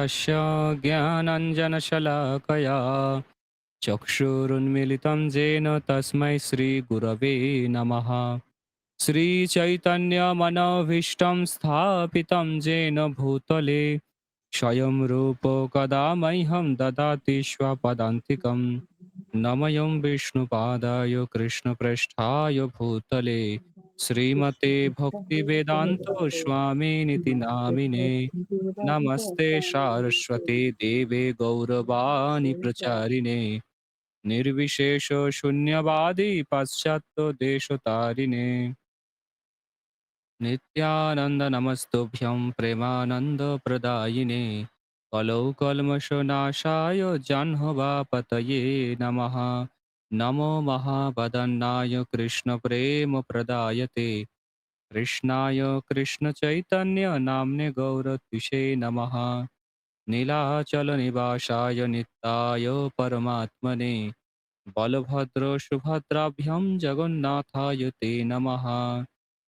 तस्य ज्ञानाञ्जनशलाकया चक्षुरुन्मिलितं येन तस्मै श्रीगुरवे नमः। श्रीचैतन्यमनोभीष्टं स्थापितं येन भूतले स्वयं रूप कदा मह्यं ददाति स्वपदान्तिकं। नमयं विष्णुपादाय कृष्णप्रेष्ठाय भूतले श्रीमते भक्तिवेदान्तो स्वामिनिति नामिने। नमस्ते सारस्वते देवे गौरवाणी प्रचारिणे निर्विशेष शून्यवादी पाश्चात्य देशतारिणे नित्यानंद नमस्तुभ्यं प्रेमानंद प्रदायिने कलौ कल्मषनाशाय जह्नवापतये नमः। नमो महावदन्नाय कृष्ण प्रेम प्रदायते कृष्णाय कृष्ण चैतन्य नाम्ने गौरतिषे नमः। नीलाचलनिवासाय नित्याय परमात्मने बलभद्र सुभद्राभ्यां जगन्नाथाय ते नमः।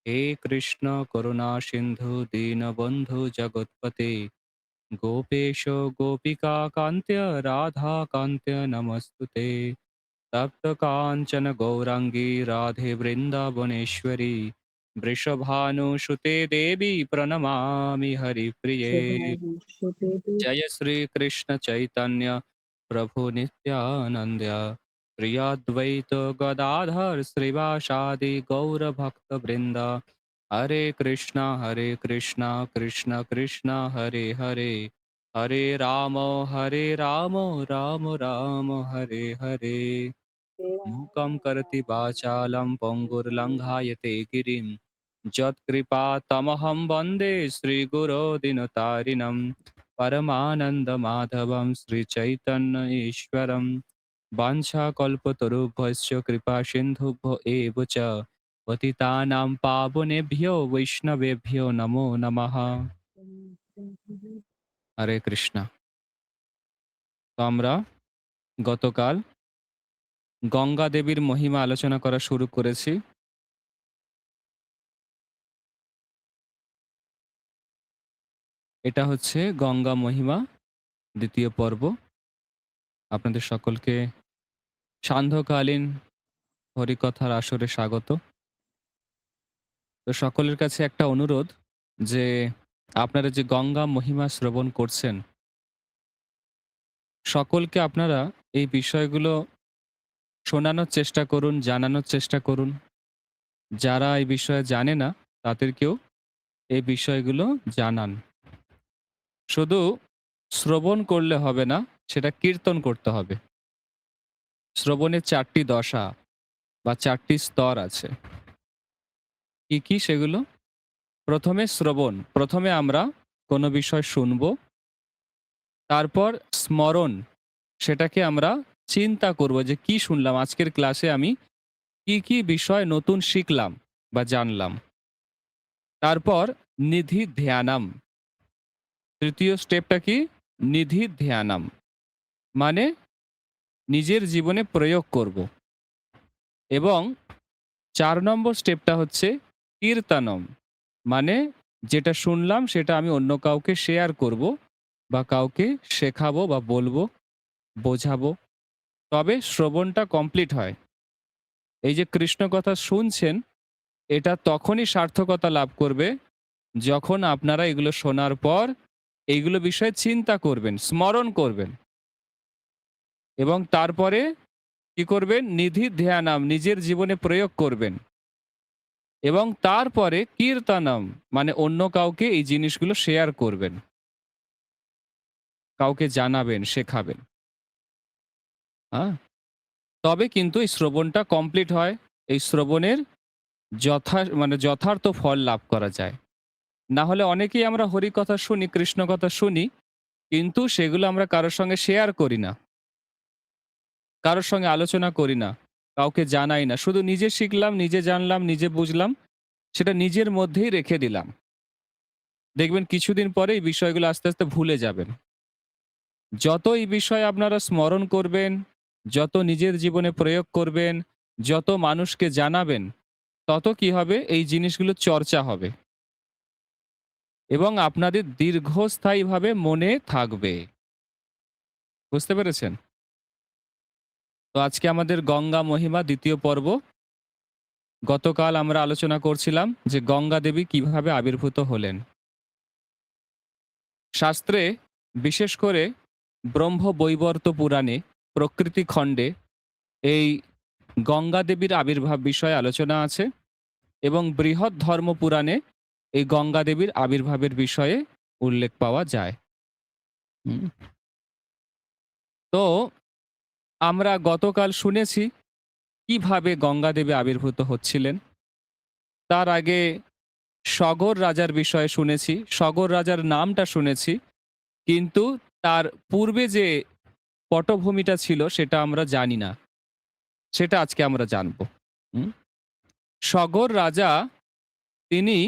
हे कृष्ण करुणा सिन्धु दीनबन्धु जगत्पते गोपेश गोपिका कान्त्य राधा कान्त्य नमस्तुते। तप्त काञ्चन गौराङ्गी राधे वृन्दावनेश्वरी वृषभानुसुते देवी प्रणमामि हरिप्रिये। जय श्री कृष्ण चैतन्य प्रभु नित्यानंद प्रियाद्वैत गदाधर श्रीवासादि गौर भक्त वृंद। हरे कृष्णा कृष्ण कृष्ण हरे हरे हरे राम राम राम हरे हरे। मूकं करोति वाचालं पङ्गुर्लङ्घयते गिरिं यत्कृपातमहं वन्दे श्रीगुरो दिनतारिणं परमानन्दमाधवं श्रीचैतन्य ईश्वरं। वाञ्छाकल्पतरुभ्यश्च कृपासिन्धुभ्यो एव च पतितानां पावनेभ्यो वैष्णवेभ्यो नमो नमः। হরে কৃষ্ণ। তো আমরা গতকাল গঙ্গা দেবীর মহিমা আলোচনা করা শুরু করেছি। এটা হচ্ছে গঙ্গা মহিমা দ্বিতীয় পর্ব। আপনাদের সকলকে সান্ধ্যকালীন হরিকথার আসরে স্বাগত। তো সকলের কাছে একটা অনুরোধ যে আপনারা যে গঙ্গা মহিমা শ্রবণ করছেন, সকলকে আপনারা এই বিষয়গুলো শোনানোর চেষ্টা করুন, জানানোর চেষ্টা করুন। যারা এই বিষয়ে জানে না তাদেরকেও এই বিষয়গুলো জানান। শুধু শ্রবণ করলে হবে না, সেটা কীর্তন করতে হবে। শ্রবণের ৪ টি দশা বা ৪ টি স্তর আছে। কি, কি সেগুলো? প্রথমে শ্রবণ। প্রথমে আমরা কোনো বিষয় শুনবো। তারপর স্মরণ। সেটাকে আমরা চিন্তা করব যে কি শুনলাম? আজকের ক্লাসে আমি কি, কি বিষয় নতুন শিখলাম বা জানলাম? তারপর নিধি ধ্যানাম। তৃতীয় স্টেপটা কি? নিধি ধ্যানাম। মানে নিজের জীবনে প্রয়োগ করব। এবং ৪ নম্বর স্টেপটা হচ্ছে কীর্তনম। মানে যেটা শুনলাম সেটা আমি অন্য কাউকে শেয়ার করব বা কাউকে শেখাবো বা বলবো, বোঝাবো। তবে শ্রবণটা কমপ্লিট হয়। এই যে কৃষ্ণ কথা শুনছেন, এটা তখনই সার্থকতা লাভ করবে যখন আপনারা এগুলো শোনার পর এইগুলো বিষয়ে চিন্তা করবেন, স্মরণ করবেন এবং তারপরে কি করবেন? নিধি ধ্যানাম, নিজের জীবনে প্রয়োগ করবেন। এবং তারপরে কীর্তনম, মানে অন্য কাউকে এই জিনিসগুলো শেয়ার করবেন, কাউকে জানাবেন, শেখাবেন। হ্যাঁ? তবে কিন্তু এই শ্রবণটা কমপ্লিট হয়। এই শ্রবণের যথার্থ ফল লাভ করা যায়। না হলে অনেকেই আমরা হরিকথা শুনি, কৃষ্ণ কথা শুনি, কিন্তু সেগুলো আমরা কারোর সঙ্গে শেয়ার করি না, কারোর সঙ্গে আলোচনা করি না, কাউকে জানাই না। শুধু নিজে শিখলাম, নিজে জানলাম, নিজে বুঝলাম, সেটা নিজের মধ্যেই রেখে দিলাম। দেখবেন কিছুদিন পরে এই বিষয়গুলো আস্তে, আস্তে ভুলে যাবেন। যত এই বিষয়ে আপনারা স্মরণ করবেন, যত নিজের জীবনে প্রয়োগ করবেন, যত মানুষকে জানাবেন, তত কি হবে? এই জিনিসগুলো চর্চা হবে। এবং আপনাদের দীর্ঘস্থায়ীভাবে মনে থাকবে। বুঝতে পেরেছেন? তো আজকে আমাদের গঙ্গা মহিমা ২য় পর্ব। গতকাল আমরা আলোচনা করছিলাম যে গঙ্গা দেবী কিভাবে আবির্ভূত হলেন। শাস্ত্রে বিশেষ করে ব্রহ্মবৈবর্ত পুরাণে প্রকৃতি খণ্ডে এই গঙ্গা দেবীর আবির্ভাব বিষয়ে আলোচনা আছে এবং বৃহৎ ধর্ম পুরাণে এই গঙ্গা দেবীর আবির্ভাবের বিষয়ে উল্লেখ পাওয়া যায়। হুম। তো আমরা গতকাল শুনেছি কিভাবে গঙ্গা দেবী আবির্ভূত হচ্ছিলেন। তার আগে সগর রাজার বিষয়ে শুনেছি, সগর রাজার নামটা শুনেছি, কিন্তু তার পূর্বে যে পটভূমিটা ছিল সেটা আমরা জানি না। সেটা আজকে আমরা জানব। হুম? সগর রাজা তিনি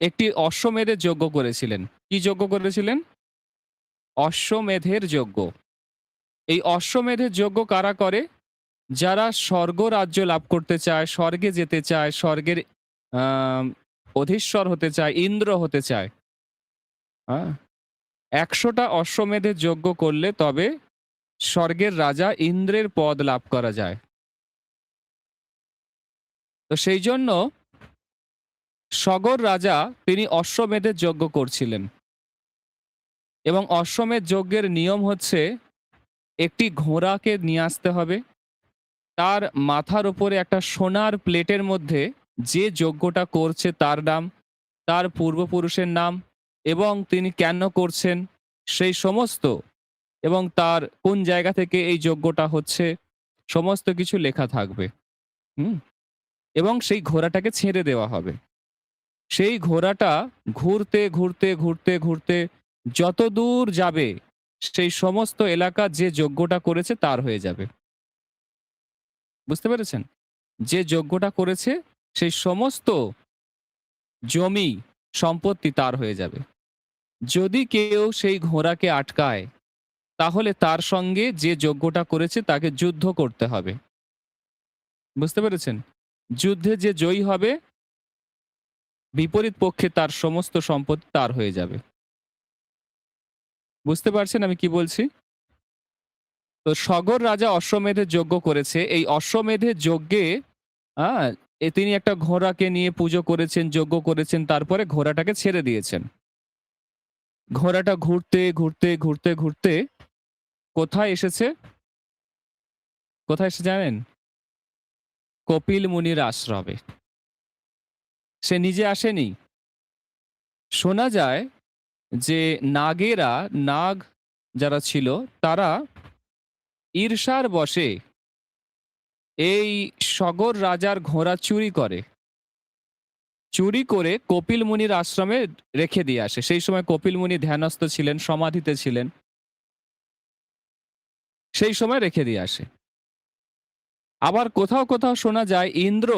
একটি অশ্বমেধের যজ্ঞ করেছিলেন। কি যজ্ঞ করেছিলেন? অশ্বমেধের যজ্ঞ। এই অশ্বমেধের যজ্ঞ কারা করে? যারা স্বর্গ রাজ্য লাভ করতে চায়, স্বর্গে যেতে চায়, স্বর্গের আম অধীশ্বর হতে চায়, ইন্দ্র হতে চায়। হ্যাঁ? ১০০ টা অশ্বমেধের যজ্ঞ করলে তবে স্বর্গের রাজা ইন্দ্রের পদ লাভ করা যায়। তো সেইজন্য সগর রাজা তিনি অশ্বমেধের যজ্ঞ করছিলেন এবং অশ্বমেধ যজ্ঞের নিয়ম হচ্ছে একটি ঘোড়াকে নিয়ে আসতে হবে। তার মাথার উপরে একটা সোনার প্লেটের মধ্যে যে যজ্ঞটা করছে তার নাম, তার পূর্বপুরুষের নাম এবং তিনি কেন করছেন সেই সমস্ত এবং তার কোন জায়গা থেকে এই যজ্ঞটা হচ্ছে সমস্ত কিছু লেখা থাকবে। হুম? এবং সেই ঘোড়াটাকে ছেড়ে দেওয়া হবে। সেই ঘোড়াটা ঘুরতে, ঘুরতে, ঘুরতে, ঘুরতে যতদূর যাবে সেই সমস্ত এলাকা যে যজ্ঞটা করেছে তার হয়ে যাবে। বুঝতে পেরেছেন? যে যজ্ঞটা করেছে সেই সমস্ত জমি, সম্পত্তি তার হয়ে যাবে। যদি কেউ সেই ঘোড়াকে আটকায় তাহলে তার সঙ্গে যে যজ্ঞটা করেছে তাকে যুদ্ধ করতে হবে। বুঝতে পেরেছেন? যুদ্ধে যে জয়ী হবে বিপরীত পক্ষে তার সমস্ত সম্পত্তি তার হয়ে যাবে। বুঝতে পারছেন আমি কি বলছি? তো সগর রাজা অশ্বমেধের যজ্ঞ করেছে। এই অশ্বমেধের যজ্ঞে আ তিনি একটা ঘোড়াকে নিয়ে পুজো করেছেন, যজ্ঞ করেছেন, তারপরে ঘোড়াটাকে ছেড়ে দিয়েছেন। ঘোড়াটা ঘুরতে, ঘুরতে, ঘুরতে, ঘুরতে কোথায় এসেছে? কোথায় এসেছে জানেন? কপিল মুনির আশ্রমে। সে নিজে আসেনি। শোনা যায় যে নাগেরা, নাগ যারা ছিল তারা ঈর্ষার বশে এই সগর রাজার ঘোড়া চুরি করে। চুরি করে কপিল মুনির আশ্রমে রেখে দিয়ে আসে। সেই সময় কপিল মুনি ধ্যানস্থ ছিলেন, সমাধিতে ছিলেন। সেই সময় রেখে দিয়ে আসে। আবার কোথাও, কোথাও শোনা যায় ইন্দ্র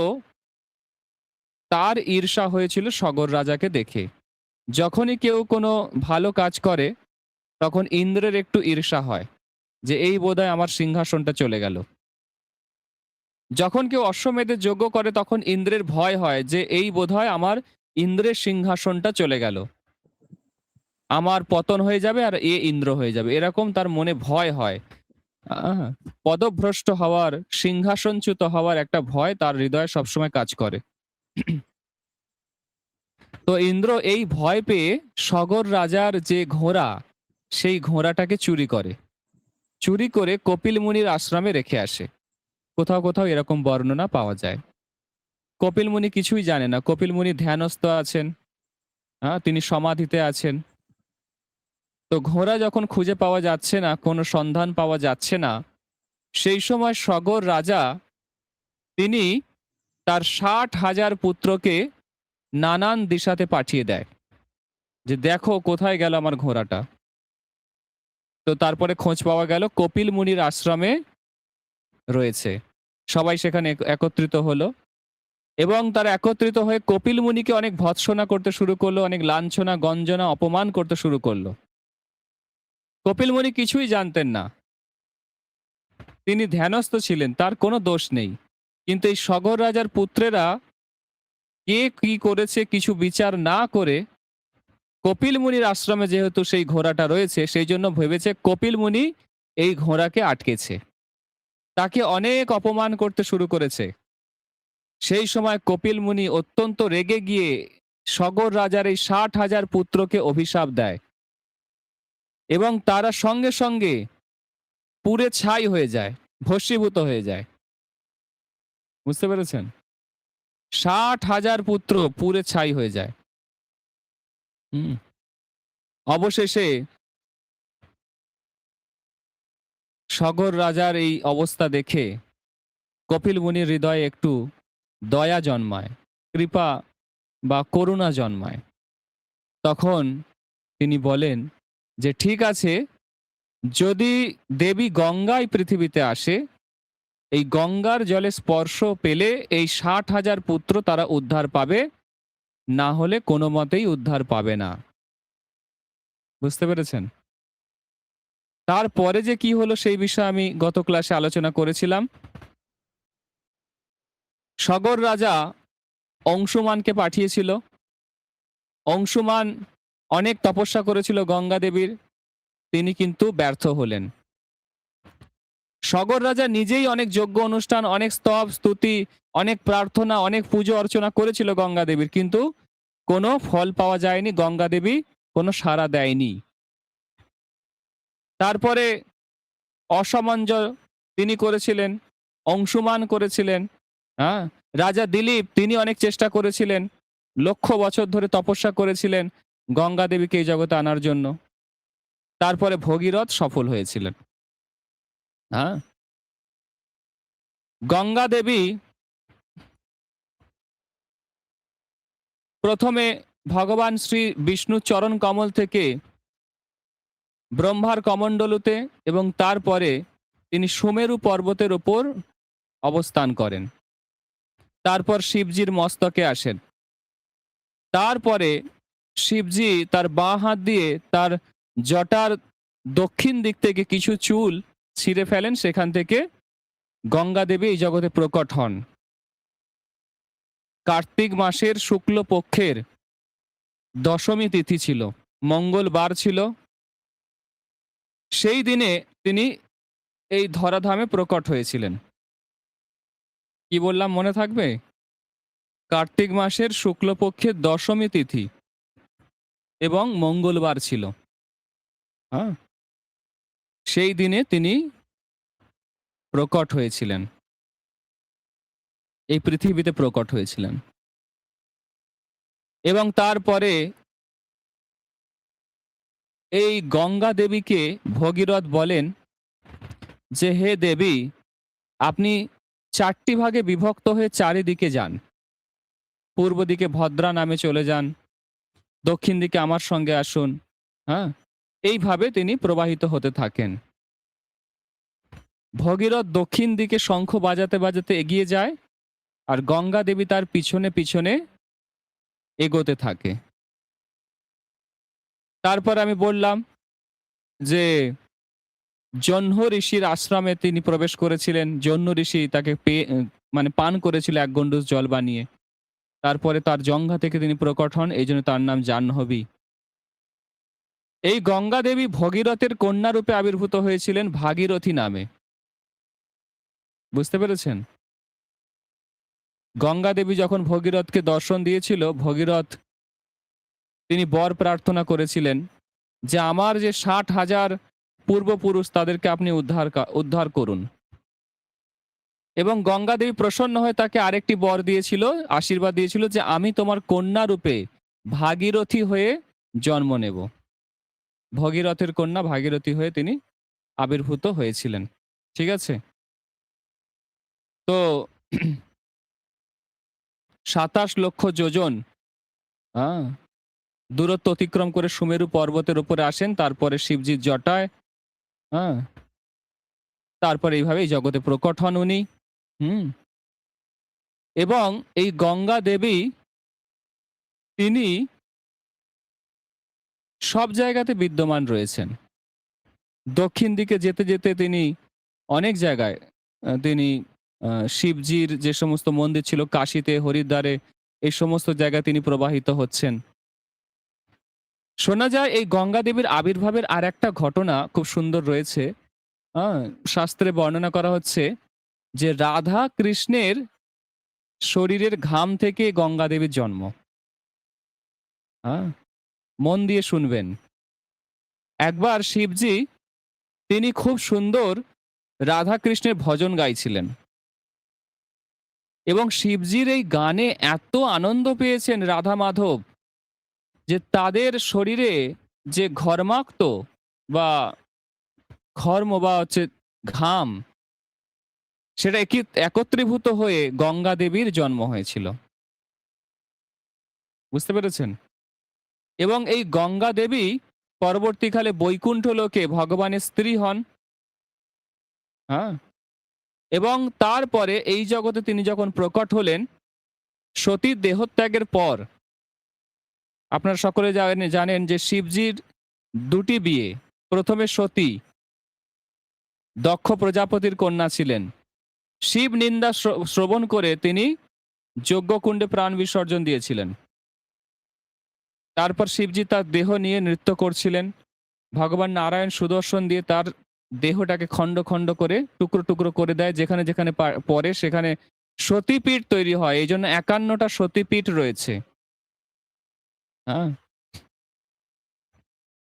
তার ঈর্ষা হয়েছিল সগর রাজাকে দেখে। যখনই কেউ কোনো ভালো কাজ করে তখন ইন্দ্রের একটু ঈর্ষা হয় যে এই বোধহয় আমার সিংহাসনটা চলে গেল। যখন কেউ অশ্বমেধের যজ্ঞ করে তখন ইন্দ্রের ভয় হয় যে এই বোধহয় আমার ইন্দ্রের সিংহাসনটা চলে গেল। আমার পতন হয়ে যাবে আর এ ইন্দ্র হয়ে যাবে। এরকম তার মনে ভয় হয়। আহ পদভ্রষ্ট হওয়ার, সিংহাসনচ্যুত হওয়ার একটা ভয় তার হৃদয়ে সবসময় কাজ করে। তো ইন্দ্র এই ভয় পেয়ে সগর রাজার যে ঘোড়া, সেই ঘোড়াটাকে চুরি করে। চুরি করে কপিল মুনির আশ্রমে রেখে আসে। কোথাও, কোথাও এরকম বর্ণনা পাওয়া যায়। কপিল মুনি কিছুই জানে না। কপিল মুনি ধ্যানস্থ আছেন। তিনি সমাধিতে আছেন। তো ঘোড়া যখন খুঁজে পাওয়া যাচ্ছে না, কোনো সন্ধান পাওয়া যাচ্ছে না, সেই সময় সগর রাজা তিনি তার ৬০,০০০ পুত্রকে নানান দিশাতে পাঠিয়ে দেয়। যে দেখো কোথায় গেল আমার ঘোড়াটা। তো তারপরে খোঁজ পাওয়া গেল কপিল মুনির আশ্রমে রয়েছে। সবাই সেখানে একত্রিত হলো এবং তারা একত্রিত হয়ে কপিল মুনিকে অনেক ভর্ৎসনা করতে শুরু করলো, অনেক লাঞ্ছনা, গঞ্জনা, অপমান করতে শুরু করলো। কপিল মুনি কিছুই জানতেন না। তিনি ধ্যানস্থ ছিলেন, তার কোনো দোষ নেই। কিন্তু এই সগর রাজার পুত্রেরা কে কি করেছে কিছু বিচার না করে কপিল মুনির আশ্রমে যেহেতু সেই ঘোড়াটা রয়েছে সেই জন্য ভেবেছে কপিল মুনি এই ঘোড়াকে আটকেছে। তাকে অনেক অপমান করতে শুরু করেছে। সেই সময় কপিল মুনি অত্যন্ত রেগে গিয়ে সগর রাজার এই ৬০,০০০ পুত্রকে অভিশাপ দেয় এবং তারা সঙ্গে সঙ্গে পুড়ে ছাই হয়ে যায়, ভস্মীভূত হয়ে যায়। বুঝতে পেরেছেন? ৬০,০০০ পুত্র পুড়ে ছাই হয়ে যায়। হুম। অবশেষে সগর রাজার এই অবস্থা দেখে কপিল মুনির হৃদয়ে একটু দয়া জন্মায়, কৃপা বা করুণা জন্মায়। তখন তিনি বলেন যে, ঠিক আছে, যদি দেবী গঙ্গাই পৃথিবীতে আসে, এই গঙ্গার জলে স্পর্শ পেলে এই ৬০,০০০ পুত্র তারা উদ্ধার পাবে, না হলে কোনো মতেই উদ্ধার পাবে না। বুঝতে পেরেছেন? তারপরে যে কি হলো সেই বিষয়ে আমি গত ক্লাসে আলোচনা করেছিলাম। সগর রাজা অংশুমানকে পাঠিয়েছিল। অংশুমান অনেক তপস্যা করেছিল গঙ্গা দেবীর, তিনি কিন্তু ব্যর্থ হলেন। সগর রাজা নিজেই অনেক যজ্ঞ অনুষ্ঠান, অনেক স্তব স্তুতি, অনেক প্রার্থনা, অনেক পুজো অর্চনা করেছিল গঙ্গা দেবীর, কিন্তু কোনো ফল পাওয়া যায়নি। গঙ্গা দেবী কোনো সাড়া দেয়নি। তারপরে অসমঞ্জ তিনি করেছিলেন, অংশুমান করেছিলেন, হ্যাঁ? রাজা দিলীপ তিনি অনেক চেষ্টা করেছিলেন, লক্ষ বছর ধরে তপস্যা করেছিলেন গঙ্গা দেবীকে এই জগতে আনার জন্য। তারপরে ভগীরথ সফল হয়েছিলেন। হ্যাঁ? গঙ্গা দেবী প্রথমে ভগবান শ্রী বিষ্ণুর চরণ কমল থেকে ব্রহ্মার কমণ্ডলুতে এবং তারপরে তিনি সুমেরু পর্বতের উপর অবস্থান করেন। তারপর শিবজির মস্তকে আসেন। তারপরে শিবজি তার বাঁ হাত দিয়ে তার জটার দক্ষিণ দিক থেকে কিছু চুল ছিঁড়ে ফেলেন, সেখান থেকে গঙ্গা দেবী এই জগতে প্রকট হন। কার্তিক মাসের শুক্ল পক্ষের দশমী তিথি ছিল, মঙ্গলবার ছিল। সেই দিনে তিনি এই ধরাধামে প্রকট হয়েছিলেন। কি বললাম মনে থাকবে? কার্তিক মাসের শুক্লপক্ষের দশমী তিথি এবং মঙ্গলবার ছিল। হ্যাঁ, সেই দিনে তিনি প্রকট হয়েছিলেন, এই পৃথিবীতে প্রকট হয়েছিলেন। এবং তারপরে এই গঙ্গা দেবীকে ভগীরথ বলেন যে, হে দেবী, আপনি ৪টি ভাগে বিভক্ত হয়ে চারিদিকে যান। পূর্ব দিকে ভদ্রা নামে চলে যান, দক্ষিণ দিকে আমার সঙ্গে আসুন। হ্যাঁ, এইভাবে তিনি প্রবাহিত হতে থাকেন। ভগীরথ দক্ষিণ দিকে শঙ্খ বাজাতে বাজাতে এগিয়ে যায়, আর গঙ্গা দেবী তার পিছনে পিছনে এগোতে থাকে। তারপর আমি বললাম যে জহ্ন ঋষির আশ্রমে তিনি প্রবেশ করেছিলেন। জহ্ন ঋষি তাকে মানে পান করেছিল এক গণ্ডূষ জল বানিয়ে। তারপরে তার জঙ্ঘা থেকে তিনি প্রকট হন, এই জন্য তার নাম জাহ্নবী। এই গঙ্গা দেবী ভগীরথের কন্যা রূপে আবির্ভূত হয়েছিলেন ভাগীরথী নামে। বুঝতে পেরেছেন? গঙ্গা দেবী যখন ভগীরথকে দর্শন দিয়েছিল, ভগীরথ তিনি বর প্রার্থনা করেছিলেন যে আমার যে ৬০,০০০ পূর্বপুরুষ তাদেরকে আপনি উদ্ধার করুন। এবং গঙ্গা দেবী প্রসন্ন হয়ে তাকে আরেকটি বর দিয়েছিল, আশীর্বাদ দিয়েছিল যে আমি তোমার কন্যা রূপে ভাগীরথী হয়ে জন্ম নেব। ভগীরথের কন্যা ভাগীরথী হয়ে তিনি আবির্ভূত হয়েছিলেন। ঠিক আছে? তো ২৭ লক্ষ যোজন দূরত্ব অতিক্রম করে সুমেরু পর্বতের উপরে আসেন, তারপরে শিবজির জটায়, হ্যাঁ, তারপরে এইভাবে এই জগতে প্রকট হন উনি। এবং এই গঙ্গা দেবী তিনি সব জায়গাতে বিদ্যমান রয়েছেন। দক্ষিণ দিকে যেতে যেতে তিনি অনেক জায়গায় তিনি শিবজির যে সমস্ত মন্দির ছিল কাশীতে, হরিদ্বারে, এই সমস্ত জায়গায় তিনি প্রবাহিত হচ্ছেন। শোনা যায় এই গঙ্গা দেবীর আবির্ভাবের আর একটা ঘটনা খুব সুন্দর রয়েছে। শাস্ত্রে বর্ণনা করা হচ্ছে যে রাধা কৃষ্ণের শরীরের ঘাম থেকে গঙ্গা দেবীর জন্ম। হ্যাঁ, মন দিয়ে শুনবেন। একবার শিবজি তিনি খুব সুন্দর রাধা কৃষ্ণের ভজন গাইছিলেন এবং শিবজির এই গানে এত আনন্দ পেয়েছেন রাধা মাধব যে তাদের শরীরে যে ঘর্মাক্ত বা ঘর্ম বা হচ্ছে ঘাম, সেটা একত্রীভূত হয়ে গঙ্গা দেবীর জন্ম হয়েছিল। বুঝতে পেরেছেন? এবং এই গঙ্গা দেবী পরবর্তীকালে বৈকুণ্ঠ লোকে ভগবানের স্ত্রী হন। হ্যাঁ, এবং তারপরে এই জগতে তিনি যখন প্রকট হলেন, সতীর দেহত্যাগের পর আপনারা সকলে জানেন যে শিবজির দুটি বিয়ে। প্রথমে সতী দক্ষ প্রজাপতির কন্যা ছিলেন। শিব নিন্দা শ্রবণ করে তিনি যজ্ঞকুণ্ডে প্রাণ বিসর্জন দিয়েছিলেন। তারপর শিবজি তার দেহ নিয়ে নৃত্য করছিলেন। ভগবান নারায়ণ সুদর্শন দিয়ে তার দেহটাকে খণ্ড খণ্ড করে টুকরো টুকরো করে দেয়, যেখানে যেখানে পরে সেখানে সতীপীঠ তৈরি হয়। এই জন্য ৫১টা সতীপীঠ রয়েছে। হ্যাঁ,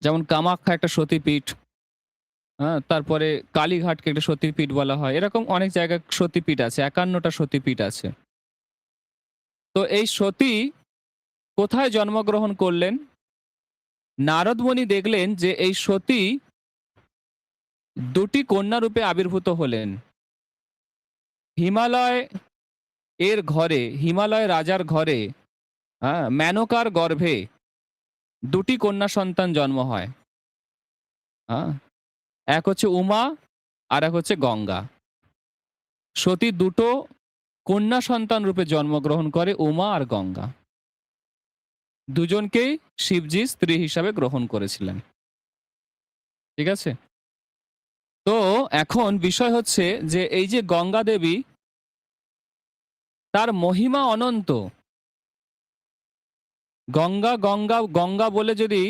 যেমন কামাখ্যা একটা সতীপীঠ, হ্যাঁ, তারপরে কালীঘাটকে একটা সতীপীঠ বলা হয়। এরকম অনেক জায়গায় সতীপীঠ আছে, ৫১টা সতীপীঠ আছে। তো এই সতী কোথায় জন্মগ্রহণ করলেন? নারদ মুনি দেখলেন যে এই সতী দুটি কন্যা রূপে আবির্ভূত হলেন। হিমালয় এর ঘরে, হিমালয় রাজার ঘরে, হ্যাঁ, মেনকার গর্ভে দুটি কন্যা সন্তান জন্ম হয়। হ্যাঁ, এক হচ্ছে উমা আর এক হচ্ছে গঙ্গা। সতী দুটো কন্যা সন্তান রূপে জন্মগ্রহণ করে, উমা আর গঙ্গা। দুজনকেই শিবজি স্ত্রী হিসাবে গ্রহণ করেছিলেন। ঠিক আছে? তো এখন বিষয় হচ্ছে যে এই যে গঙ্গা দেবী, তার মহিমা অনন্ত। গঙ্গা গঙ্গা গঙ্গা বলে যদি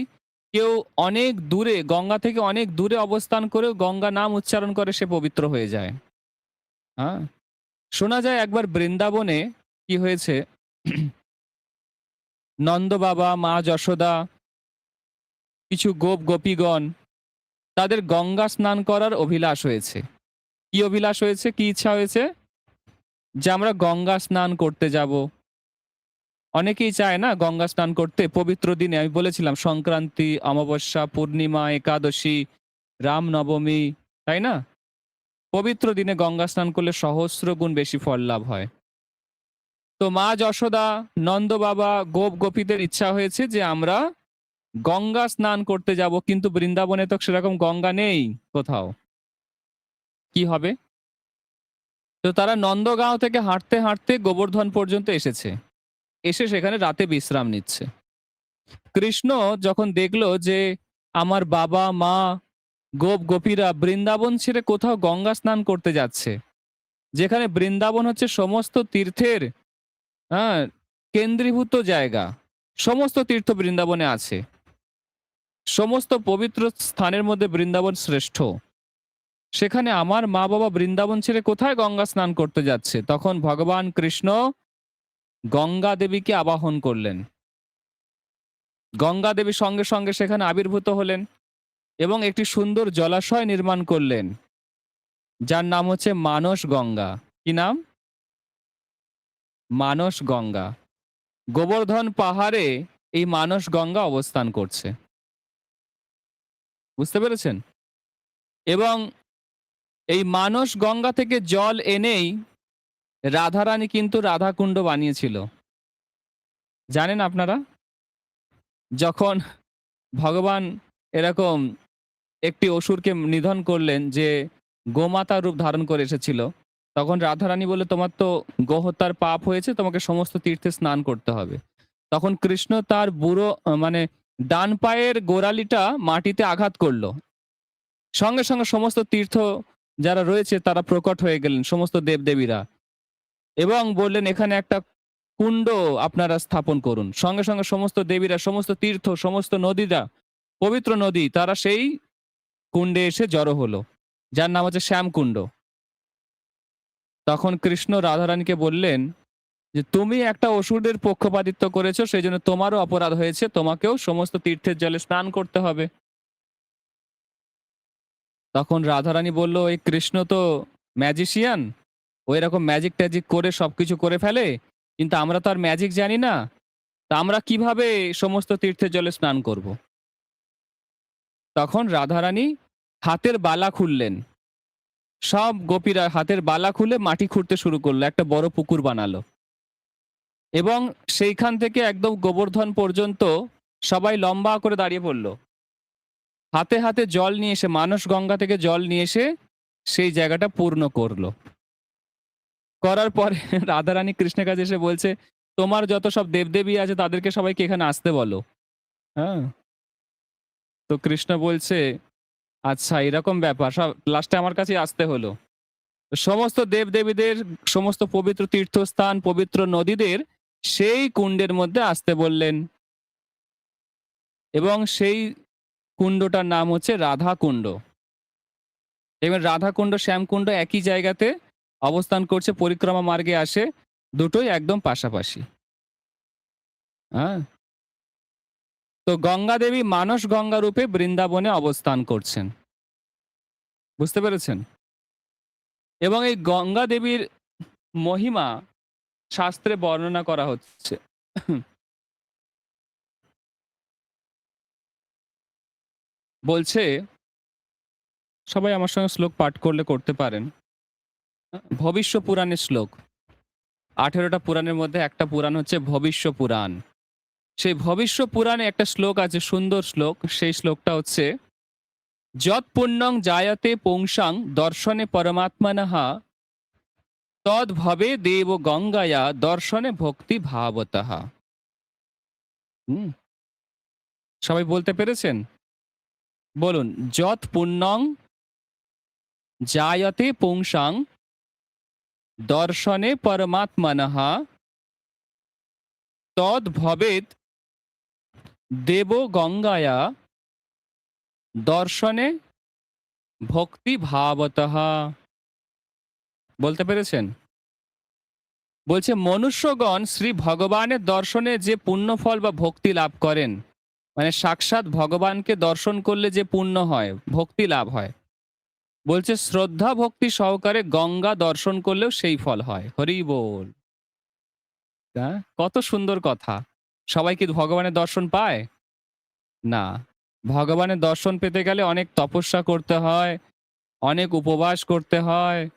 কেউ অনেক দূরে, গঙ্গা থেকে অনেক দূরে অবস্থান করেও গঙ্গা নাম উচ্চারণ করে, সে পবিত্র হয়ে যায়। হ্যাঁ, শোনা যায় একবার বৃন্দাবনে কি হয়েছে, নন্দ বাবা, মা যশোদা, কিছু গোপ গোপীগণ, তাদের গঙ্গা স্নান করার অভিলাষ হয়েছে। কি অভিলাষ হয়েছে, কি ইচ্ছা হয়েছে? যে আমরা গঙ্গা স্নান করতে যাব। অনেকেই চায় না গঙ্গা স্নান করতে পবিত্র দিনে। আমি বলেছিলাম সংক্রান্তি, অমাবস্যা, পূর্ণিমা, একাদশী, রামনবমী, তাই না? পবিত্র দিনে গঙ্গা স্নান করলে সহস্র গুণ বেশি ফল লাভ হয়। তো মা যশোদা, নন্দ বাবা, গোপ গোপীদের ইচ্ছা হয়েছে যে আমরা গঙ্গা স্নান করতে যাব, কিন্তু বৃন্দাবনে তো সেরকম গঙ্গা নেই কোথাও। কি হবে? তো তারা নন্দগাঁও থেকে হাঁটতে হাঁটতে গোবর্ধন পর্যন্ত এসেছে। এসে সেখানে রাতে বিশ্রাম নিচ্ছে। কৃষ্ণ যখন দেখলো যে আমার বাবা মা গোপ গোপীরা বৃন্দাবন ছেড়ে কোথাও গঙ্গা স্নান করতে যাচ্ছে, যেখানে বৃন্দাবন হচ্ছে সমস্ত তীর্থের, হ্যাঁ, কেন্দ্রীভূত জায়গা। সমস্ত তীর্থ বৃন্দাবনে আছে। সমস্ত পবিত্র স্থানের মধ্যে বৃন্দাবন শ্রেষ্ঠ। সেখানে আমার মা বাবা বৃন্দাবন ছেড়ে কোথায় গঙ্গা স্নান করতে যাচ্ছে? তখন ভগবান কৃষ্ণ গঙ্গা দেবীকে আবাহন করলেন। গঙ্গা দেবী সঙ্গে সঙ্গে সেখানে আবির্ভূত হলেন এবং একটি সুন্দর জলাশয় নির্মাণ করলেন, যার নাম হচ্ছে মানস গঙ্গা। কি নাম? মানস গঙ্গা। গোবর্ধন পাহাড়ে এই মানস গঙ্গা অবস্থান করছে। বুঝতে পেরেছেন? এবং এই মানস গঙ্গা থেকে জল এনেই রাধারানী কিন্তু রাধাকুণ্ড বানিয়েছিল। জানেন আপনারা? যখন ভগবান এরকম একটি অসুরকে নিধন করলেন, যে গোমাতা রূপ ধারণ করে এসেছিল, তখন রাধারানী বলে, তোমার তো গোহত্যার পাপ হয়েছে, তোমাকে সমস্ত তীর্থে স্নান করতে হবে। তখন কৃষ্ণ তার বুড়ো মানে ডান পায়ের গোড়ালিটা মাটিতে আঘাত করলো। সঙ্গে সঙ্গে সমস্ত তীর্থ যারা রয়েছে তারা প্রকট হয়ে গেলেন, সমস্ত দেবদেবীরা, এবং বললেন এখানে একটা কুণ্ড আপনারা স্থাপন করুন। সঙ্গে, সঙ্গে সমস্ত দেবীরা, সমস্ত তীর্থ, সমস্ত নদীরা, পবিত্র নদী তারা সেই কুণ্ডে এসে জড়ো হলো। যার নাম হচ্ছে শ্যামকুণ্ড। তখন কৃষ্ণ রাধারানীকে বললেন যে, "তুমি একটা অসুরের পক্ষপাতিত্ব করেছো, সেজন্য তোমারও অপরাধ হয়েছে। তোমাকেও সমস্ত তীর্থের জলে স্নান করতে হবে।" তখন রাধারানী বলল, "এই কৃষ্ণ তো ম্যাজিশিয়ান। ও এরকম ম্যাজিক-ট্যাজিক করে সবকিছু করে ফেলে। কিন্তু আমরা তো আর ম্যাজিক জানি না। তা আমরা কিভাবে সমস্ত তীর্থের জলে স্নান করব?" তখন রাধারানী হাতের বালা খুললেন। সব গোপীরা হাতের বালা খুলে মাটি খুঁড়তে শুরু করলো। একটা বড় পুকুর বানালো। এবং সেইখান থেকে একদম গোবর্ধন পর্যন্ত সবাই লম্বা করে দাঁড়িয়ে পড়ল। হাতে, হাতে জল নিয়ে এসে মানস গঙ্গা থেকে জল নিয়ে এসে সেই জায়গাটা পূর্ণ করল। করার পরে রাধারানী কৃষ্ণের কাছে এসে বলছে, "তোমার যত সব দেবদেবী আছে তাদেরকে সবাইকে এখানে আসতে বলো।" হ্যাঁ? তো কৃষ্ণ বলছে, "আচ্ছা এরকম ব্যাপার। সব লাস্টে আমার কাছেই আসতে হলো।" সমস্ত দেবদেবীদের, সমস্ত পবিত্র তীর্থস্থান, পবিত্র নদীদের সেই কুণ্ডের মধ্যে আসতে বললেন। এবং সেই কুণ্ডটার নাম হচ্ছে রাধাকুণ্ড। দেখবেন রাধাকুণ্ড, শ্যামকুণ্ড একই জায়গাতে অবস্থান করছে, পরিক্রমা মার্গে আসে। দুটোই একদম পাশাপাশি। হ্যাঁ? তো গঙ্গা দেবী মানস গঙ্গা রূপে বৃন্দাবনে অবস্থান করছেন। বুঝতে পেরেছেন? এবং এই গঙ্গা দেবীর মহিমা শাস্ত্রে বর্ণনা করা হচ্ছে। বলছে, সবাই আমার সঙ্গে শ্লোক পাঠ করলে করতে পারেন। ভবিষ্য পুরাণের শ্লোক। ১৮ টা পুরাণের মধ্যে একটা পুরাণ হচ্ছে ভবিষ্য পুরাণ। সেই ভবিষ্য পুরাণে একটা শ্লোক আছে, সুন্দর শ্লোক। সেই শ্লোকটা হচ্ছে, "যৎ পুণ্যং জায়তে পুংসাং দর্শনে পরমাত্মনঃ তদ ভবে দেব গঙ্গায়া দর্শনে ভক্তি ভাবতঃ।" হুম? সবাই বলতে পেরেছেন? বলুন, "যৎ পুণ্যং জায়তে পুংসাং দর্শনে পরমাত্মনঃ তদ ভবেদ দেব গঙ্গায়া দর্শনে ভক্তি ভাবতঃ।" বলতে পেরেছেন? বলছে, মনুষ্যগণ শ্রী ভগবানের দর্শনে যে পুণ্যফল বা ভক্তি লাভ করেন, মানে সাক্ষাৎ ভগবানকে দর্শন করলে যে পুণ্য হয়, ভক্তি লাভ হয়, বলছে শ্রদ্ধা ভক্তি সহকারে গঙ্গা দর্শন করলেও সেই ফল হয়। হরি বল। হ্যাঁ? কত সুন্দর কথা। সবাই কি ভগবানের দর্শন পায়? না। ভগবানের দর্শন পেতে গেলে অনেক তপস্যা করতে হয়, অনেক উপবাস করতে হয়,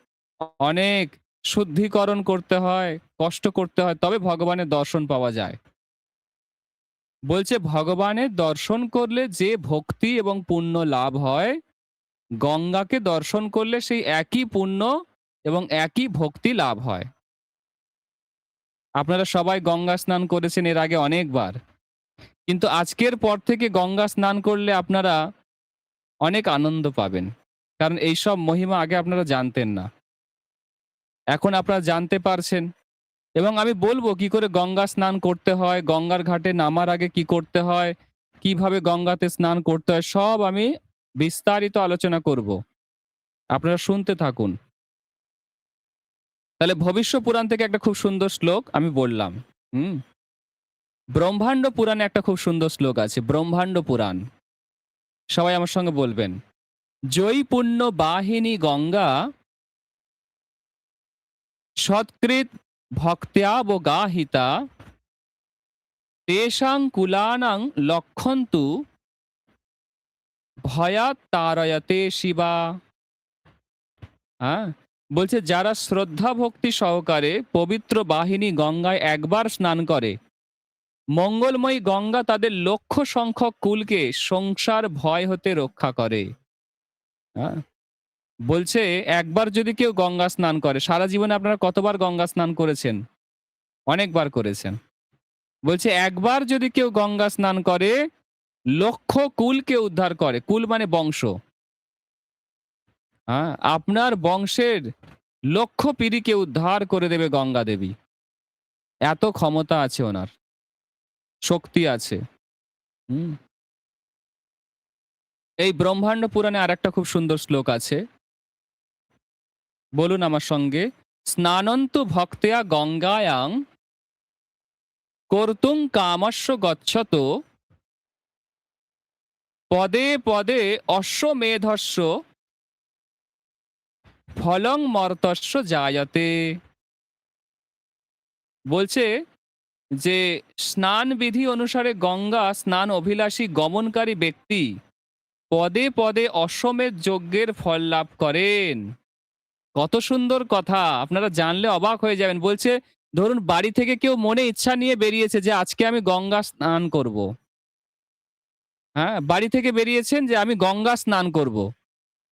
অনেক শুদ্ধিকরণ করতে হয়, কষ্ট করতে হয়, তবে ভগবানের দর্শন পাওয়া যায়। বলছে ভগবানের দর্শন করলে যে ভক্তি এবং পুণ্য লাভ হয়, গঙ্গাকে দর্শন করলে সেই একই পুণ্য এবং একই ভক্তি লাভ হয়। আপনারা সবাই গঙ্গা স্নান করেছেন এর আগে অনেকবার। কিন্তু আজকের পর থেকে গঙ্গা স্নান করলে আপনারা অনেক আনন্দ পাবেন। কারণ এইসব মহিমা আগে আপনারা জানতেন না। এখন আপনারা জানতে পারছেন। এবং আমি বলব কি করে গঙ্গা স্নান করতে হয়, গঙ্গার ঘাটে নামার আগে কি করতে হয়, কিভাবে গঙ্গাতে স্নান করতে হয়, সব আমি বিস্তারিত আলোচনা করব। আপনারা শুনতে থাকুন। তাহলে ভবিষ্য পুরাণ থেকে একটা খুব সুন্দর শ্লোক আমি বললাম। হুম? ব্রহ্মাণ্ড পুরাণে একটা খুব সুন্দর শ্লোক আছে। ব্রহ্মাণ্ড পুরাণ। সবাই আমার সঙ্গে বলবেন। "জয়ী পুণ্য বাহিনী গঙ্গা সৎকৃত ভক্ত্যাবগাহিতা তেষাং কুলানাং লক্ষন্তু ভয়াৎ তারয়তে শিবা।" হ্যাঁ? বলছে যারা শ্রদ্ধা ভক্তি সহকারে পবিত্র বাহিনী গঙ্গায় একবার স্নান করে, মঙ্গলময়ী গঙ্গা তাদের লক্ষ সংখ্যক কুলকে সংসার ভয় হতে রক্ষা করে। হ্যাঁ? বলছে একবার যদি কেউ গঙ্গা স্নান করে, সারা জীবনে আপনারা কতবার গঙ্গা স্নান করেছেন? অনেকবার করেছেন। বলছে একবার যদি কেউ গঙ্গা স্নান করে, লক্ষ কুলকে উদ্ধার করে। কুল মানে বংশ। হ্যাঁ? আপনার বংশের লক্ষ পিঁড়িকে উদ্ধার করে দেবে গঙ্গা দেবী। এত ক্ষমতা আছে ওনার, শক্তি আছে। হুম। এই ব্রহ্মাণ্ড পুরাণে আরেকটা খুব সুন্দর শ্লোক আছে। বলুন আমার সঙ্গে, স্নানন্তু ভক্তেয়া গঙ্গায়াং কর্তুং কামস্য গচ্ছত পদে পদে অশ্বমেধস্য ফলং মর্তস্য জায়তে। বলছে যে স্নান বিধি অনুসারে গঙ্গা স্নান অভিলাষী গমনকারী ব্যক্তি পদে পদে অশ্বমেধ যজ্ঞের ফল লাভ করেন। কত সুন্দর কথা, আপনারা জানলে অবাক হয়ে যাবেন। বলছে ধরুন বাড়ি থেকে কেউ মনে ইচ্ছা নিয়ে বেরিয়েছে যে আজকে আমি গঙ্গা স্নান করব। হ্যাঁ, বাড়ি থেকে বেরিয়েছেন যে আমি গঙ্গা স্নান করব।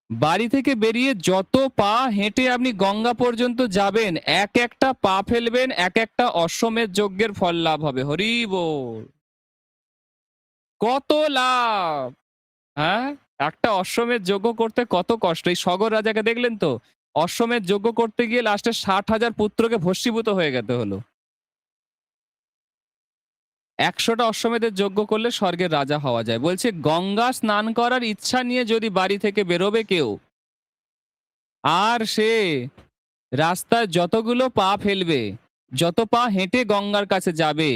বাড়ি থেকে বেরিয়ে যত পা হেঁটে আপনি গঙ্গা পর্যন্ত যাবেন, এক একটা পা ফেলবেন, এক একটা অশ্বমেধ যজ্ঞের ফল লাভ হবে। হরি বল। কত লাভ! হ্যাঁ, একটা অশ্বমেধ যজ্ঞ করতে কত কষ্ট। এই সগর রাজাকে দেখলেন তো, অশ্বমেধ যজ্ঞ করতে গিয়ে লাস্টে ৬০,০০০ পুত্রকে ভস্মীভূত হয়ে যেতে হলো। ১০০টা অশ্বমেধের যজ্ঞ করলে স্বর্গের রাজা হওয়া যায়। বলছে গঙ্গা স্নান করার ইচ্ছা নিয়ে যদি বাড়ি থেকে বেরোবে কেউ, আর সে রাস্তায় যতগুলো পা ফেলবে, যত পা হেঁটে গঙ্গার কাছে যাবে,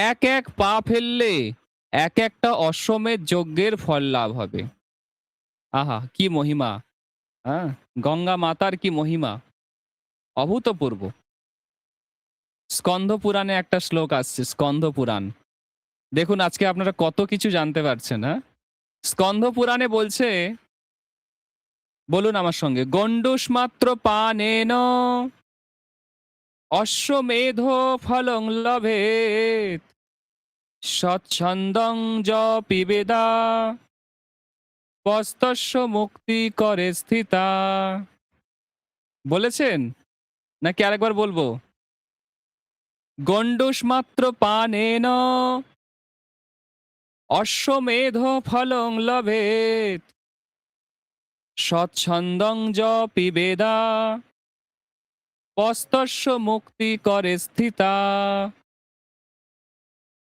এক এক পা ফেললে এক একটা অশ্বমেধ যজ্ঞের ফল লাভ হবে। আহা! কি মহিমা! হ্যাঁ, গঙ্গা মাতার কি মহিমা! অভূতপূর্ব। স্কন্দ পুরাণে একটা শ্লোক আসছে, স্কন্দ পুরাণ। দেখুন আজকে আপনারা কত কিছু জানতে পারছেন, হ্যাঁ? স্কন্দ পুরাণে বলছে, বলুন আমার সঙ্গে, গণ্ডূষমাত্র পানেন অশ্বমেধ ফলং লভেত সচ্ছন্দং য পিবেদা পস্তস্য মুক্তি করে স্থিতা। বলেছেন নাকি আরেকবার বলবো? গণ্ডূষমাত্র পানেন অশ্বমেধ ফলং লভেত সচ্ছন্দং য পিবেদা পস্তস্য মুক্তি করে স্থিতা।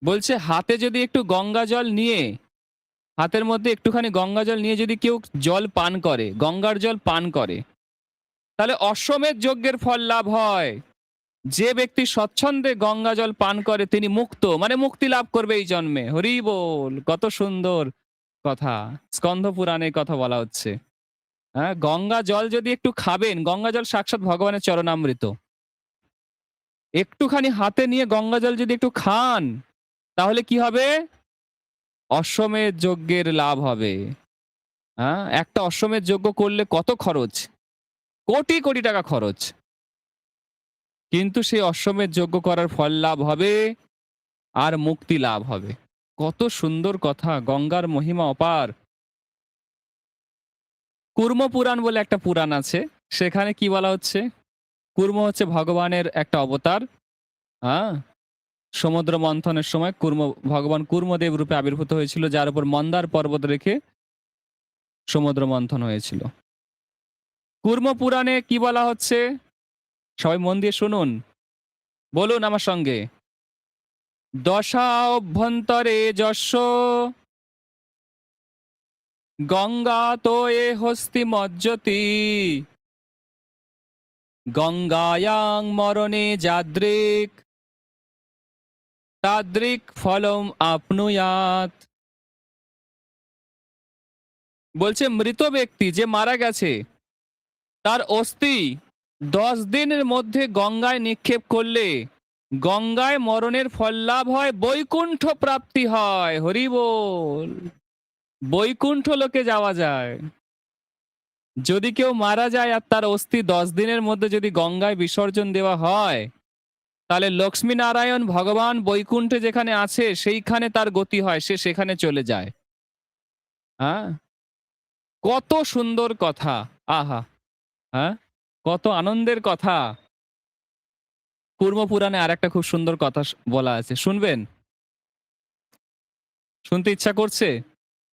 বলছে হাতে যদি একটু গঙ্গা জল নিয়ে, হাতের মধ্যে একটুখানি গঙ্গা জল নিয়ে যদি কেউ জল পান করে, গঙ্গার জল পান করে, তাহলে অশ্বমেধ যজ্ঞের ফল লাভ হয়। যে ব্যক্তি স্বচ্ছন্দে গঙ্গা জল পান করে তিনি মুক্ত, মানে মুক্তি লাভ করবে এই জন্মে। হরি বল। কত সুন্দর কথা, স্কন্ধ পুরাণে কথা বলা হচ্ছে। হ্যাঁ, গঙ্গা জল যদি একটু খাবেন, গঙ্গা জল সাক্ষাৎ ভগবানের চরণামৃত, একটুখানি হাতে নিয়ে গঙ্গা জল যদি একটু খান, তাহলে কি হবে? অশ্বমেধ যজ্ঞের লাভ হবে। হ্যাঁ, একটা অশ্বমেধ যজ্ঞ করলে কত খরচ, কোটি কোটি টাকা খরচ, কিন্তু সেই অশ্বমেধ যজ্ঞ করার ফল লাভ হবে আর মুক্তি লাভ হবে। কত সুন্দর কথা, গঙ্গার মহিমা অপার। কুর্ম পুরাণ বলে একটা পুরাণ আছে, সেখানে কি বলা হচ্ছে? কুর্ম হচ্ছে ভগবানের একটা অবতার। হ্যাঁ, সমুদ্র মন্থনের সময় ভগবান কুর্মদেব রূপে আবির্ভূত হয়েছিল, যার উপর মন্দার পর্বত রেখে সমুদ্র মন্থন হয়েছিল। কুর্ম পুরাণে কি বলা হচ্ছে? সবাই মন দিয়ে শুনুন, বলুন আমার সঙ্গে, দশা অভ্যন্তরে যস্য গঙ্গা তোয়ে হস্তি মজ্জতি গঙ্গায়াং মরণে যাদৃক তাদৃক ফলম আপনুয়াত। বলছে মৃত ব্যক্তি যে মারা গেছে, তার অস্থি 10 দিনের মধ্যে গঙ্গায় নিক্ষেপ করলে গঙ্গায় মরণের ফল লাভ হয়, বৈকুণ্ঠ প্রাপ্তি হয়। হরি বল। বৈকুণ্ঠ লোকে যাওয়া যায়। যদি কেউ মারা যায় আর তার অস্থি 10 দিনের মধ্যে যদি গঙ্গায় বিসর্জন দেওয়া হয়, তাহলে লক্ষ্মী নারায়ণ ভগবান বৈকুণ্ঠে যেখানে আছে সেইখানে তার গতি হয়, সে সেখানে চলে যায়। হ্যাঁ, কত সুন্দর কথা। আহা! হ্যাঁ, কত আনন্দের কথা। কুর্ম পুরাণে আরেকটা খুব সুন্দর কথা বলা আছে, শুনবেন? শুনতে ইচ্ছা করছে?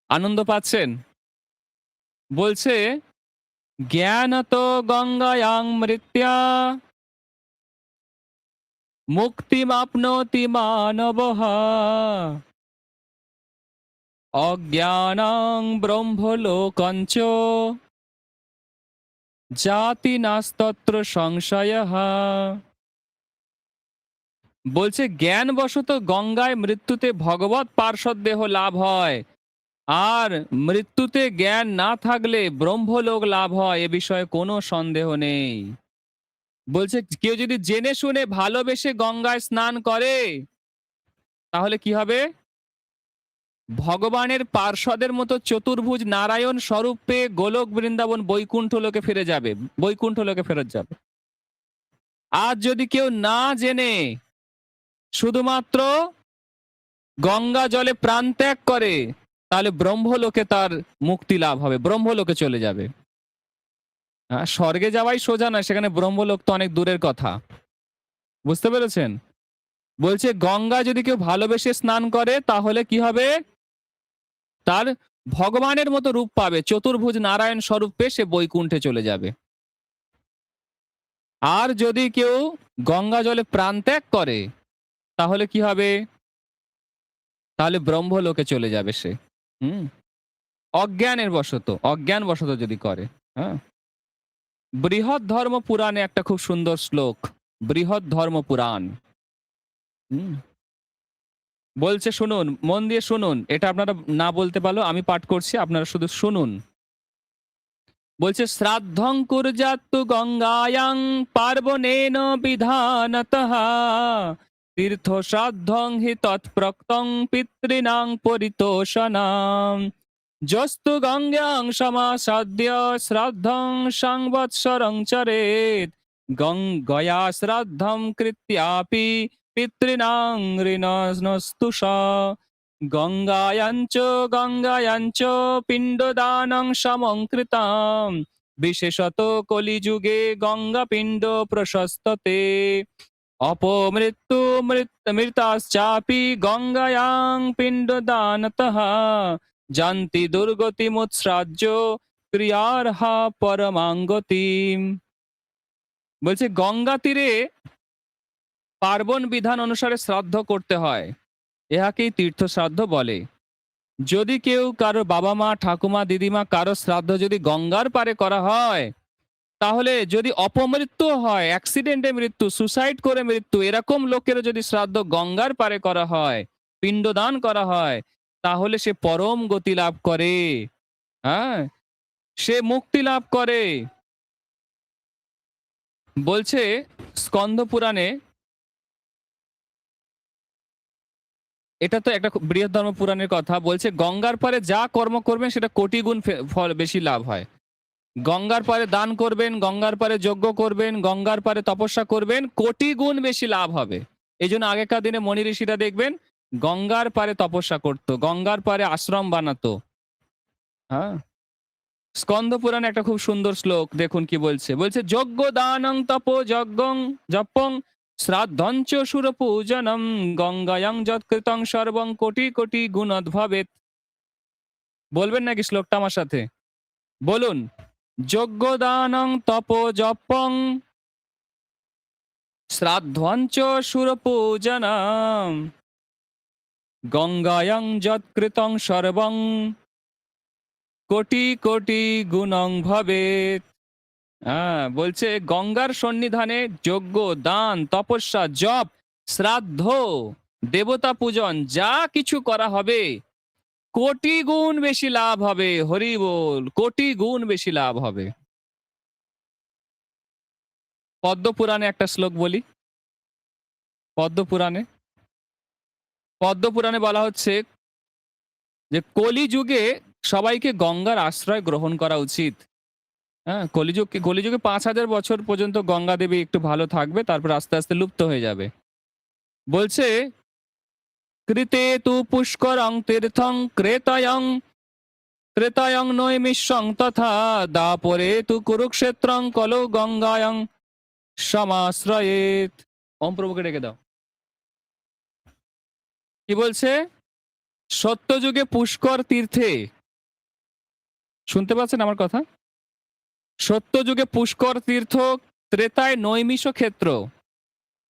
আনন্দ পাচ্ছেন? বলছে জ্ঞানত গঙ্গায়াং মৃত্যা মুক্তিমাপ্নোতি মানবঃ অজ্ঞানং ব্রহ্মলোকঞ্চ জাতি নাস্তত্র সংশয়ঃ। বলছে জ্ঞানবশত গঙ্গায় মৃত্যুতে ভগবৎ পার্ষদ দেহ লাভ হয়, আর মৃত্যুতে জ্ঞান না থাকলে ব্রহ্মলোক লাভ হয়, এ বিষয়ে কোনো সন্দেহ নেই। বলছে কেউ যদি জেনে শুনে ভালোবেসে গঙ্গায় স্নান করে তাহলে কি হবে? ভগবানের পার্ষদের মতো চতুর্ভুজ নারায়ণ স্বরূপ পেয়ে গোলক বৃন্দাবন বৈকুণ্ঠ লোকে ফিরে যাবে, বৈকুণ্ঠ লোকে ফেরত যাবে। আর যদি কেউ না জেনে শুধুমাত্র গঙ্গা জলে প্রাণ ত্যাগ করে তাহলে ব্রহ্মলোকে তার মুক্তি লাভ হবে, ব্রহ্মলোকে চলে যাবে। স্বর্গে যাওয়াই সোজা নয়, সেখানে ব্রহ্মলোক তো অনেক দূরের কথা। বুঝতে পেরেছেন? বলছে গঙ্গা যদি কেউ ভালোবেসে স্নান করে তাহলে কি হবে? তার ভগবানের মতো রূপ পাবে, চতুর্ভুজ নারায়ণ স্বরূপ পেয়ে সে বৈকুণ্ঠে চলে যাবে। আর যদি কেউ গঙ্গা জলে প্রাণ ত্যাগ করে তাহলে কি হবে? তাহলে ব্রহ্মলোকে চলে যাবে সে। হুম, অজ্ঞানের বশত, অজ্ঞান বশত যদি করে। হ্যাঁ, বৃহৎ ধর্ম পুরাণে একটা খুব সুন্দর শ্লোক, বৃহৎ ধর্ম পুরাণ। হুম, বলছে শুনুন, মন দিয়ে শুনুন, এটা আপনারা না বলতে পারলেও আমি পাঠ করছি, আপনারা শুধু শুনুন। বলছে শ্রাদ্ধং কুর্যাত্তু গঙ্গায়াং পার্বণেন বিধানতঃ তীর্থ শ্রাদ্ধং হি তৎপ্রক্তং পিতॄণাং পরিতোষণাম যস্তু গঙ্গাং সমাসাদ্য শ্রাদ্ধং সংবৎসরং চরেৎ গঙ্গয়া শ্রাদ্ধং কৃত্যাপি পিতॄণাং ঋণস্তু স গঙ্গায়াঞ্চ পিণ্ডদানং সমঙ্কৃতাম বিশেষত কলিযুগে গঙ্গা পিণ্ড প্রশস্ততে অপমৃত্যু মৃতাশ্চাপি গঙ্গায়াং পিণ্ডদানতঃ জান্তি দুর্গতিমুৎসৃজ্য ক্রিয়ার্হা পরমাঙ্গতিম। বলছে গঙ্গা তীরে পার্বণ বিধান অনুসারে শ্রাদ্ধ করতে হয়, ইহাকেই তীর্থ শ্রাদ্ধ বলে। যদি কেউ কারো বাবা মা ঠাকুমা দিদিমা কারো শ্রাদ্ধ যদি গঙ্গার পারে করা হয়, তাহলে যদি অপমৃত্যু হয়, অ্যাক্সিডেন্টে মৃত্যু, সুসাইড করে মৃত্যু, এরকম লোকের যদি শ্রাদ্ধ গঙ্গার পারে করা হয়, পিণ্ডদান করা হয়, তাহলে সে পরম গতি লাভ করে। হ্যাঁ, সে মুক্তি লাভ করে। বলছে স্কন্দ পুরাণে, এটা তো একটা বৃহৎ ধর্ম পুরাণের কথা, বলছে গঙ্গার পারে যা কর্ম করবেন সেটা কোটি গুণ ফল বেশি লাভ হয়। গঙ্গার পারে দান করবেন, গঙ্গার পারে যজ্ঞ করবেন, গঙ্গার পারে তপস্যা করবেন, কোটি গুণ বেশি লাভ হবে। এই জন্য আগেকার দিনে মনি ঋষিরা দেখবেন গঙ্গার পারে তপস্যা করত, গঙ্গার পারে আশ্রম বানাতো। হ্যাঁ, স্কন্দ পুরাণে একটা খুব সুন্দর শ্লোক দেখুন কি বলছে। বলছে যজ্ঞ দানং তপ যজ্ঞং জপং শ্রাদ্ধঞ্চ সুর পূজনম গঙ্গায়ং যৎকৃতং সর্বং কোটি কোটি গুণোদ্ভবেৎ। বলবেন নাকি শ্লোকটা আমার সাথে? বলুন। যজ্ঞ দানং তপ জপং শ্রাদ্ধঞ্চ সুর পূজনম গঙ্গায়ং যৎকৃতং সর্বং কোটি কোটি গুণং ভবেৎ। হ্যাঁ, বলছে গঙ্গার সন্নিধানে যজ্ঞ দান তপস্যা জপ শ্রাদ্ধ দেবতা পূজন যা কিছু করা হবে কোটি গুণ বেশি লাভ হবে। হরি বল, কোটি গুণ বেশি লাভ হবে। পদ্ম পুরাণে একটা শ্লোক বলি। পদ্ম পুরাণে, পদ্ম পুরাণে বলা হচ্ছে যে কলিযুগে সবাইকে গঙ্গার আশ্রয় গ্রহণ করা উচিত। হ্যাঁ, কলিযুগে ৫,০০০ বছর পর্যন্ত গঙ্গা দেবী একটু ভালো থাকবে, তারপর আস্তে আস্তে লুপ্ত হয়ে যাবে। বলছে কৃতে তু পুষ্করং তীর্থং ত্রেতায়ং নৈমিষং তথা দাপরে তু কুরুক্ষেত্রং কলৌ গঙ্গায়ং সমাশ্রয়েত। ওম প্রভুকে ডেকে দাও। কি বলছে? সত্যযুগে পুষ্কর তীর্থে, শুনতে পাচ্ছেন আমার কথা? সত্যযুগে পুষ্কর তীর্থ, ত্রেতায় নৈমিষ ক্ষেত্র,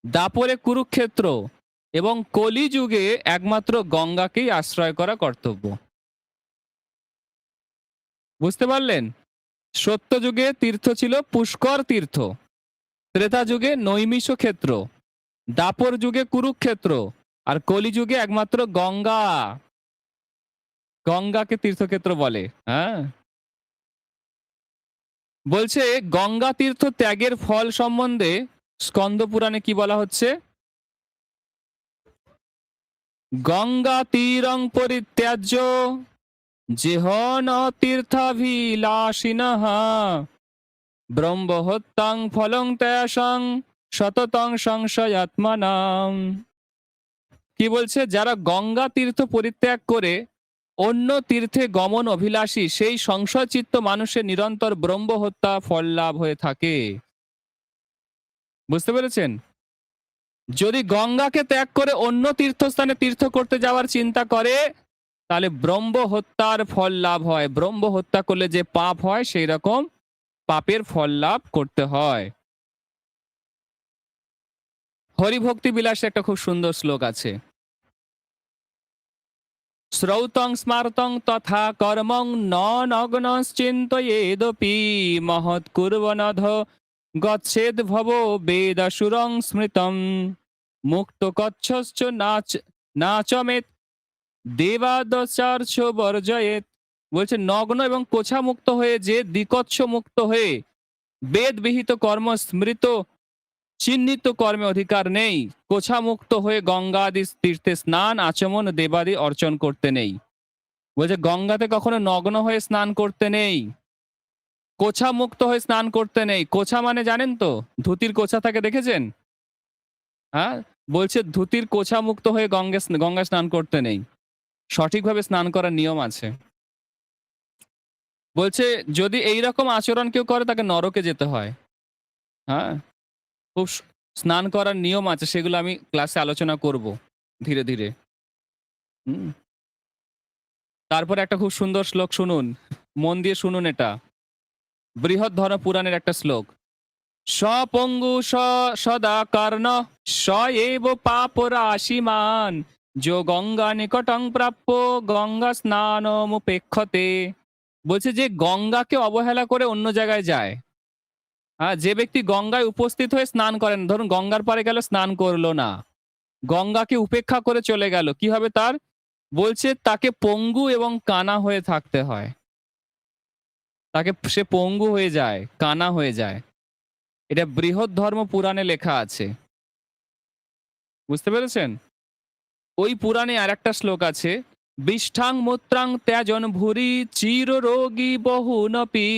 দাপরে কুরুক্ষেত্র এবং কলিযুগে একমাত্র গঙ্গাকেই আশ্রয় করা কর্তব্য। বুঝতে পারলেন? সত্যযুগে তীর্থ ছিল পুষ্কর তীর্থ, ত্রেতা যুগে নৈমিষ ক্ষেত্র, দাপর যুগে কুরুক্ষেত্র, আর কলিযুগে একমাত্র গঙ্গা। গঙ্গাকে তীর্থক্ষেত্র বলে। হ্যাঁ, বলছে গঙ্গা তীর্থ ত্যাগের ফল সম্বন্ধে স্কন্দ পুরাণে কি বলা হচ্ছে? গঙ্গা তীরং পরিত্যাজ্য যেহ ন তীর্থাভিলাষিনঃ ব্রহ্মহত্যাং ফলং তেষাং সততং সংশয়াত্মানাম। কি বলছে? যারা গঙ্গা তীর্থ পরিত্যাগ করে অন্য তীর্থে গমন অভিলাষী, সেই সংশয়চিত্ত মানুষের নিরন্তর ব্রহ্মহত্যা ফল লাভ হয়ে থাকে। বুঝতে পেরেছেন? যদি গঙ্গাকে ত্যাগ করে অন্য তীর্থস্থানে তীর্থ করতে যাওয়ার চিন্তা করে, তাহলে ব্রহ্ম হত্যার ফল লাভ হয়। ব্রহ্ম হত্যা করলে যে পাপ হয়, সেই রকম পাপের ফল লাভ করতে হয়। হরিভক্তি বিলাসে একটা খুব সুন্দর শ্লোক আছে। শ্রৌতং স্মার্তং তথা কর্মং ন নগ্নশ্চিন্তয়েদপি মহৎ কুর্বনধ গচ্ছেদ ভব বেদাসুরং স্মৃতম মুক্ত কচ্ছশ্চ নাচমেত দেবাদচার্য বর্জয়েত। বলছে নগ্ন এবং কোছা মুক্ত হয়ে যে দ্বিকচ্ছ মুক্ত হয়ে বেদ বিহিত কর্ম স্মৃত চিহ্নিত কর্মে অধিকার নেই, কোছা মুক্ত হয়ে গঙ্গাদি তীর্থে স্নান আচমন দেবাদি অর্চন করতে নেই। বলছে গঙ্গাতে কখনো নগ্ন হয়ে স্নান করতে নেই, কোছা মুক্ত হয়ে স্নান করতে নেই। কোছা মানে জানেন তো? ধুতির কোছা থাকে, দেখেছেন? হ্যাঁ, বলছে ধুতির কোছা মুক্ত হয়ে গঙ্গা স্নান করতে নেই। সঠিকভাবে স্নান করার নিয়ম আছে। বলছে যদি এইরকম আচরণ কেউ করে, তাকে নরকে যেতে হয়। হ্যাঁ, খুব স্নান করার নিয়ম আছে, সেগুলো আমি ক্লাসে আলোচনা করব ধীরে ধীরে। হুম। তারপরে একটা খুব সুন্দর শ্লোক শুনুন, মন দিয়ে শুনুন এটা। বৃহৎ ধর্ম পুরাণের একটা শ্লোক। স্বপঙ্গু সদা কর্ণ স এব পাপ রাশিমান যো গঙ্গা নিকটং প্রাপ্য গঙ্গা স্নানমুপেক্ষতে। বলছে যে গঙ্গাকে অবহেলা করে অন্য জায়গায় যায়। হ্যাঁ, যে ব্যক্তি গঙ্গায় উপস্থিত হয়ে স্নান করেন, ধরুন গঙ্গার পাড়ে গেল, স্নান করলো না, গঙ্গাকে উপেক্ষা করে চলে গেল, কি হবে তার? বলছে তাকে পঙ্গু এবং কানা হয়ে থাকতে হয়। সে পঙ্গু হয়ে যায়, কানা হয়ে যায়। এটা বৃহৎ ধর্ম পুরাণে লেখা আছে। বুঝতে পেরেছেন? ওই পুরাণে আর একটা শ্লোক আছে। বিষ্ঠাং মূত্রাং ত্যাজন ভুরি চির রোগী বহুনপি।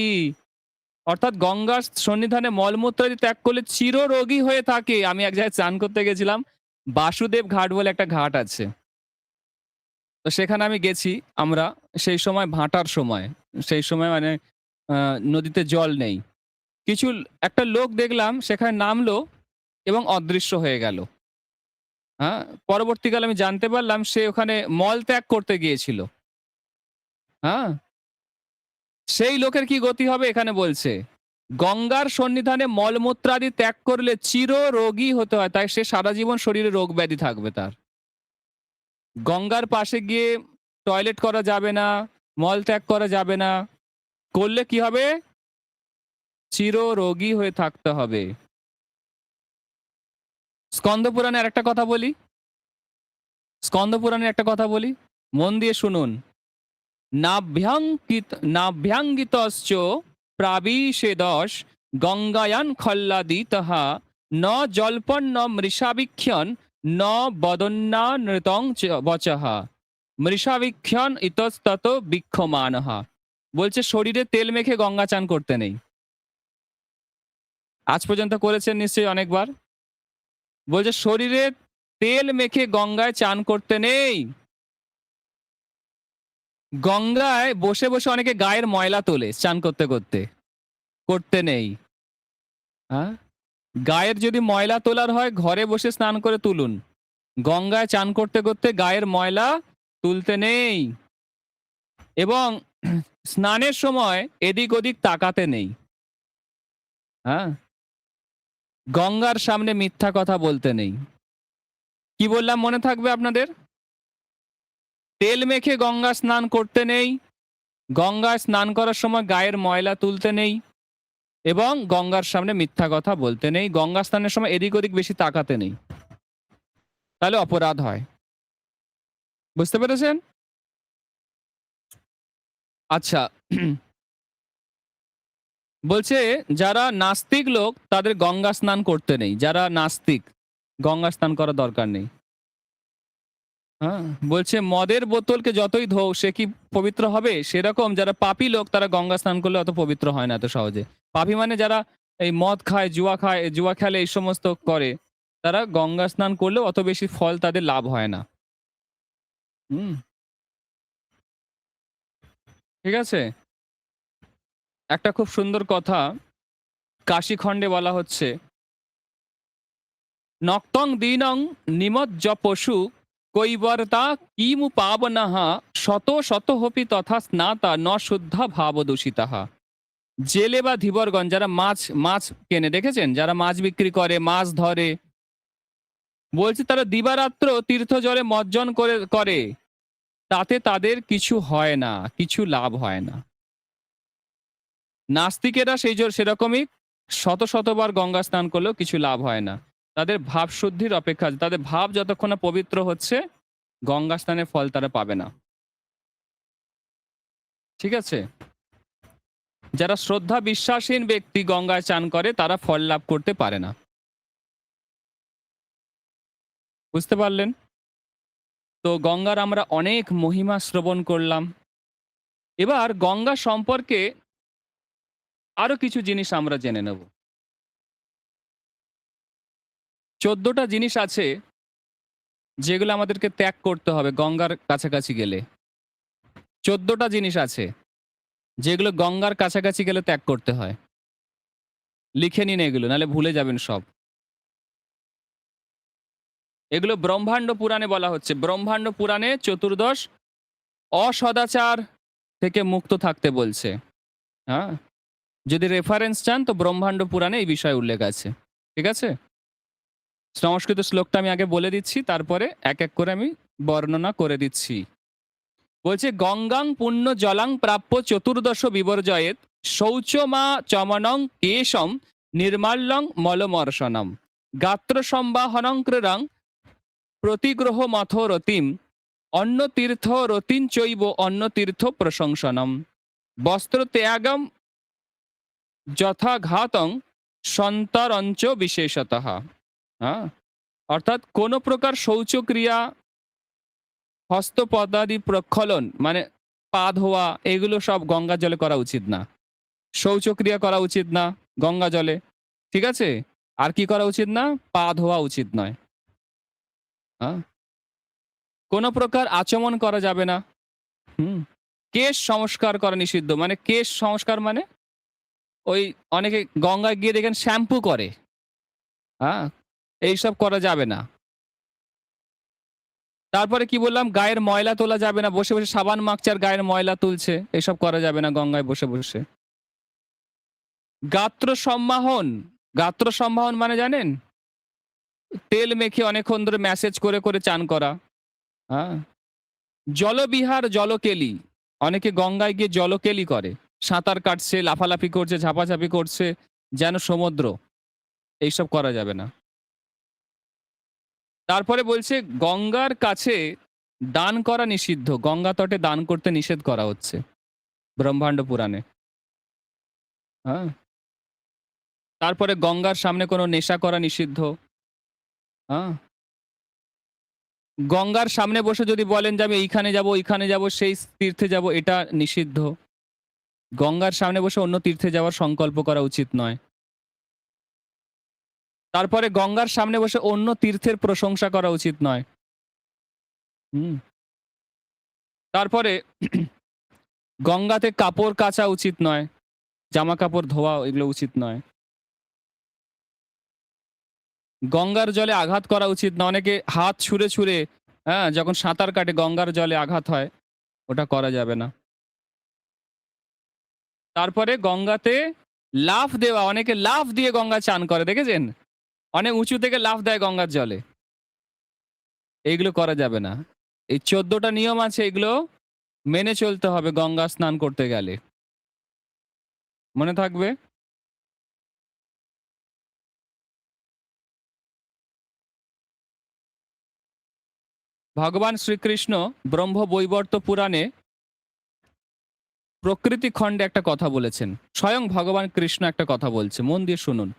অর্থাৎ গঙ্গার সন্নিধানে মলমূত্রাদি ত্যাগ করলে চির রোগী হয়ে থাকে। আমি এক জায়গায় চান করতে গেছিলাম, বাসুদেব ঘাট বলে একটা ঘাট আছে। তো সেখানে আমি গেছি আমরা, সেই সময় ভাটার সময়। সেই সময় মানে নদীতে জল নেই। একটা লোক দেখলাম সেখানে নামলো এবং অদৃশ্য হয়ে গেল। হ্যাঁ? পরবর্তীকালে আমি জানতে পারলাম সে ওখানে মল ত্যাগ করতে গিয়েছিল। হ্যাঁ? সেই লোকের কি গতি হবে এখানে বলছে। গঙ্গার সন্নিধানে মলমূত্রাদি ত্যাগ করলে চির রোগী হতে হয়। তাই সে সারা জীবন শরীরে রোগ ব্যাধি থাকবে তার। গঙ্গার পাশে গিয়ে টয়লেট করা যাবে না, মল ত্যাগ করা যাবে না। করলে কি হবে? চির রোগী হয়ে থাকতে হবে। স্কন্দ পুরাণে আরেকটা কথা বলি। স্কন্দ পুরাণের একটা কথা বলি। মন দিয়ে শুনুন। নাভ্যাঙ্গিতশ্চ প্রাবিশেদশ গঙ্গায়ান খল্লাদিতঃ ন জল্পন্ন মৃষাবিক্ষণ ন বদন্যানৃতং বচঃ মৃষাবিক্ষণ ইতস্তত বিক্ষমানঃ। বলছে শরীরে তেল মেখে গঙ্গা চান করতে নেই। আজ পর্যন্ত করেছেন নিশ্চয়ই অনেকবার। বলছে শরীরে তেল মেখে গঙ্গায় চান করতে নেই। গঙ্গায় বসে বসে অনেকে গায়ের ময়লা তোলে স্নান করতে করতে, করতে নেই। হ্যাঁ, গায়ের যদি ময়লা তোলার হয় ঘরে বসে স্নান করে তুলুন। গঙ্গায় চান করতে করতে গায়ের ময়লা তুলতে নেই। এবং স্নানের সময় এদিক ওদিক তাকাতে নেই। হ্যাঁ, গঙ্গার সামনে মিথ্যা কথা বলতে নেই। কি বললাম মনে থাকবে আপনাদের? তেল মেখে গঙ্গা স্নান করতে নেই, গঙ্গায় স্নান করার সময় গায়ের ময়লা তুলতে নেই এবং গঙ্গার সামনে মিথ্যা কথা বলতে নেই। গঙ্গা স্নানের সময় এদিক ওদিক বেশি তাকাতে নেই। তাহলে অপরাধ হয়। বুঝতে পেরেছেন? আচ্ছা, বলছে যারা নাস্তিক লোক তাদের গঙ্গা স্নান করতে নেই। যারা নাস্তিক গঙ্গা স্নান করার দরকার নেই। হ্যাঁ, বলছে মদের বোতলকে যতই ধোও সে কি পবিত্র হবে? সেরকম যারা পাপী লোক তারা গঙ্গা স্নান করলে অত পবিত্র হয় না এত সহজে। পাপী মানে যারা এই মদ খায়, জুয়া খেলে এই সমস্ত করে, তারা গঙ্গা স্নান করলেও অত বেশি ফল তাদের লাভ হয় না। হুম, ঠিক আছে? একটা খুব সুন্দর কথা কাশীখণ্ডে বলা হচ্ছে, নক্তং দীনং নিমজ্জপশু কৈবর্তা কিমু পাবনঃ শত শতহপি তথা স্নাতা ন শুদ্ধা ভাবদূষিতাঃ। জেলে বা ধীবরগণ যারা মাছ মাছ কেনে দেখেছেন? যারা মাছ বিক্রি করে, মাছ ধরে, বলছে তারা দিবারাত্র তীর্থ জলে মজ্জন করে তাতে তাদের কিছু হয় না, কিছু লাভ হয় না। নাস্তিকেরা সেরকমই শত শতবার গঙ্গা স্নান করলেও কিছু লাভ হয় না। তাদের ভাব শুদ্ধির অপেক্ষা আছে। তাদের ভাব যতক্ষণ না পবিত্র হচ্ছে, গঙ্গা স্নানের ফল তারা পাবে না। ঠিক আছে? যারা শ্রদ্ধা বিশ্বাসহীন ব্যক্তি গঙ্গায় চান করে তারা ফল লাভ করতে পারে না। বুঝতে পারলেন? তো গঙ্গার আমরা অনেক মহিমা শ্রবণ করলাম। এবার গঙ্গা সম্পর্কে আরো কিছু জিনিস আমরা জেনে নেব। ১৪ টা জিনিস আছে যেগুলো আমাদেরকে ত্যাগ করতে হবে গঙ্গার কাছাকাছি গেলে। ১৪ টা জিনিস আছে যেগুলো গঙ্গার কাছাকাছি গেলে ত্যাগ করতে হয়। লিখে নিন এগুলো, নাহলে ভুলে যাবেন সব। এগুলো ব্রহ্মাণ্ড পুরাণে বলা হচ্ছে। ব্রহ্মাণ্ড পুরাণে চতুর্দশ অসদাচার থেকে মুক্ত থাকতে বলছে। হ্যাঁ? যদি রেফারেন্স চান তো ব্রহ্মাণ্ড পুরাণে এই বিষয়ে উল্লেখ আছে। ঠিক আছে? সংস্কৃত শ্লোকটা আমি আগে বলে দিচ্ছি, তারপরে এক এক করে আমি বর্ণনা করে দিচ্ছি। বলছে গঙ্গাং পুণ্য জলাং প্রাপ্য চতুর্দশ বিবর্জয়েত শৌচমা চমনং কেশম নির্মাল্যং মলমর্শনম গাত্র সম্বাহনং ক্রীড়াং প্রতিগ্রহ মথো রতিম অন্য তীর্থ রতিন চৈব অন্য তীর্থ প্রশংসনম বস্ত্র ত্যাগম যথাঘাতং সন্তরঞ্চ বিশেষতঃ। হ্যাঁ, অর্থাৎ কোন প্রকার শৌচক্রিয়া, হস্তপদাদি প্রক্ষালন মানে পা ধোয়া, এগুলো সব গঙ্গা জলে করা উচিত না। শৌচক্রিয়া করা উচিত না গঙ্গা জলে। ঠিক আছে? আর কি করা উচিত না? পা ধোয়া উচিত নয়। হ্যাঁ? কোন প্রকার আচমন করা যাবে না। হুম? কেশ সংস্কার করা নিষিদ্ধ। মানে কেশ সংস্কার মানে ওই অনেকে গঙ্গায় গিয়ে দেখেন শ্যাম্পু করে। হ্যাঁ? এইসব করা যাবে না। তারপরে কি বললাম? গায়ের ময়লা তোলা যাবে না। বসে, বসে সাবান মাখছে আর গায়ের ময়লা তুলছে। এসব করা যাবে না গঙ্গায় বসে, বসে। গাত্র সম্মাহন। গাত্র সম্মাহন মানে জানেন? তেল মেখে অনেকক্ষণ ধরে ম্যাসেজ করে চান করা। হ্যাঁ? জলবিহার, জলকেলি। অনেকে গঙ্গায় গিয়ে জলকেলি করে। সাঁতার কাটছে, লাফালাফি করছে, ঝাপাঝাপি করছে, যেন সমুদ্র। এইসব করা যাবে না। তারপরে বলছে গঙ্গার কাছে দান করা নিষিদ্ধ। গঙ্গা তটে দান করতে নিষেধ করা হচ্ছে ব্রহ্মাণ্ড পুরাণে। হ্যাঁ? তারপরে গঙ্গার সামনে কোনো নেশা করা নিষিদ্ধ। হ্যাঁ? গঙ্গার সামনে বসে যদি বলেন যে আমি এইখানে যাব, ওইখানে যাব, সেই তীর্থে যাব, এটা নিষিদ্ধ। গঙ্গার সামনে বসে অন্য তীর্থে যাওয়ার সংকল্প করা উচিত নয়। তারপরে গঙ্গার সামনে বসে অন্য তীর্থের প্রশংসা করা উচিত নয়। হুম? তারপরে গঙ্গাতে কাপড় কাচা উচিত নয়। জামা কাপড় ধোয়া এগুলো উচিত নয়। গঙ্গার জলে আঘাত করা উচিত না। অনেকে হাত ছুঁড়ে, হ্যাঁ, যখন সাঁতার কাটে গঙ্গার জলে আঘাত হয়। ওটা করা যাবে না। তারপরে গঙ্গাতে লাফ দেওয়া। অনেকে লাফ দিয়ে গঙ্গায় চান করে দেখেছেন? অনেক উঁচু থেকে লাফ দেয় গঙ্গার জলে। এইগুলো করা যাবে না। এই ১৪ টা নিয়ম আছে, এগুলো মেনে চলতে হবে গঙ্গা স্নান করতে গেলে। মনে থাকবে? ভগবান শ্রীকৃষ্ণ ব্রহ্মবৈবর্ত পুরাণে প্রকৃতি খণ্ডে একটা কথা বলেছেন। স্বয়ং ভগবান কৃষ্ণ একটা কথা বলছে। মন দিয়ে শুনুন।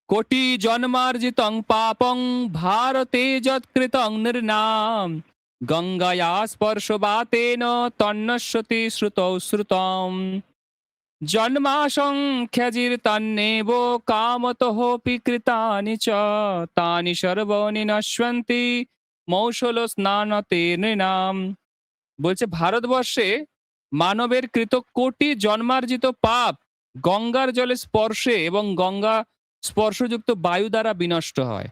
কোটি জন্মার্জিতং পাপং ভারতে যৎকৃতং নৃণাম গঙ্গায়া স্পর্শবাতেন তন্নশ্যতি শ্রুতৌ শ্রুতম জন্মাসংখ্যজির্তান্নেব কামতোপি কৃতানি চ তানি সর্বাণি নশ্যন্তি মৌসল স্নানতে নৃণাম। বলছে ভারতবর্ষে মানবের কৃত কোটি জন্মার্জিত পাপ গঙ্গার জলে স্পর্শে এবং গঙ্গা স্পর্শযুক্ত বায়ু দ্বারা বিনষ্ট হয়।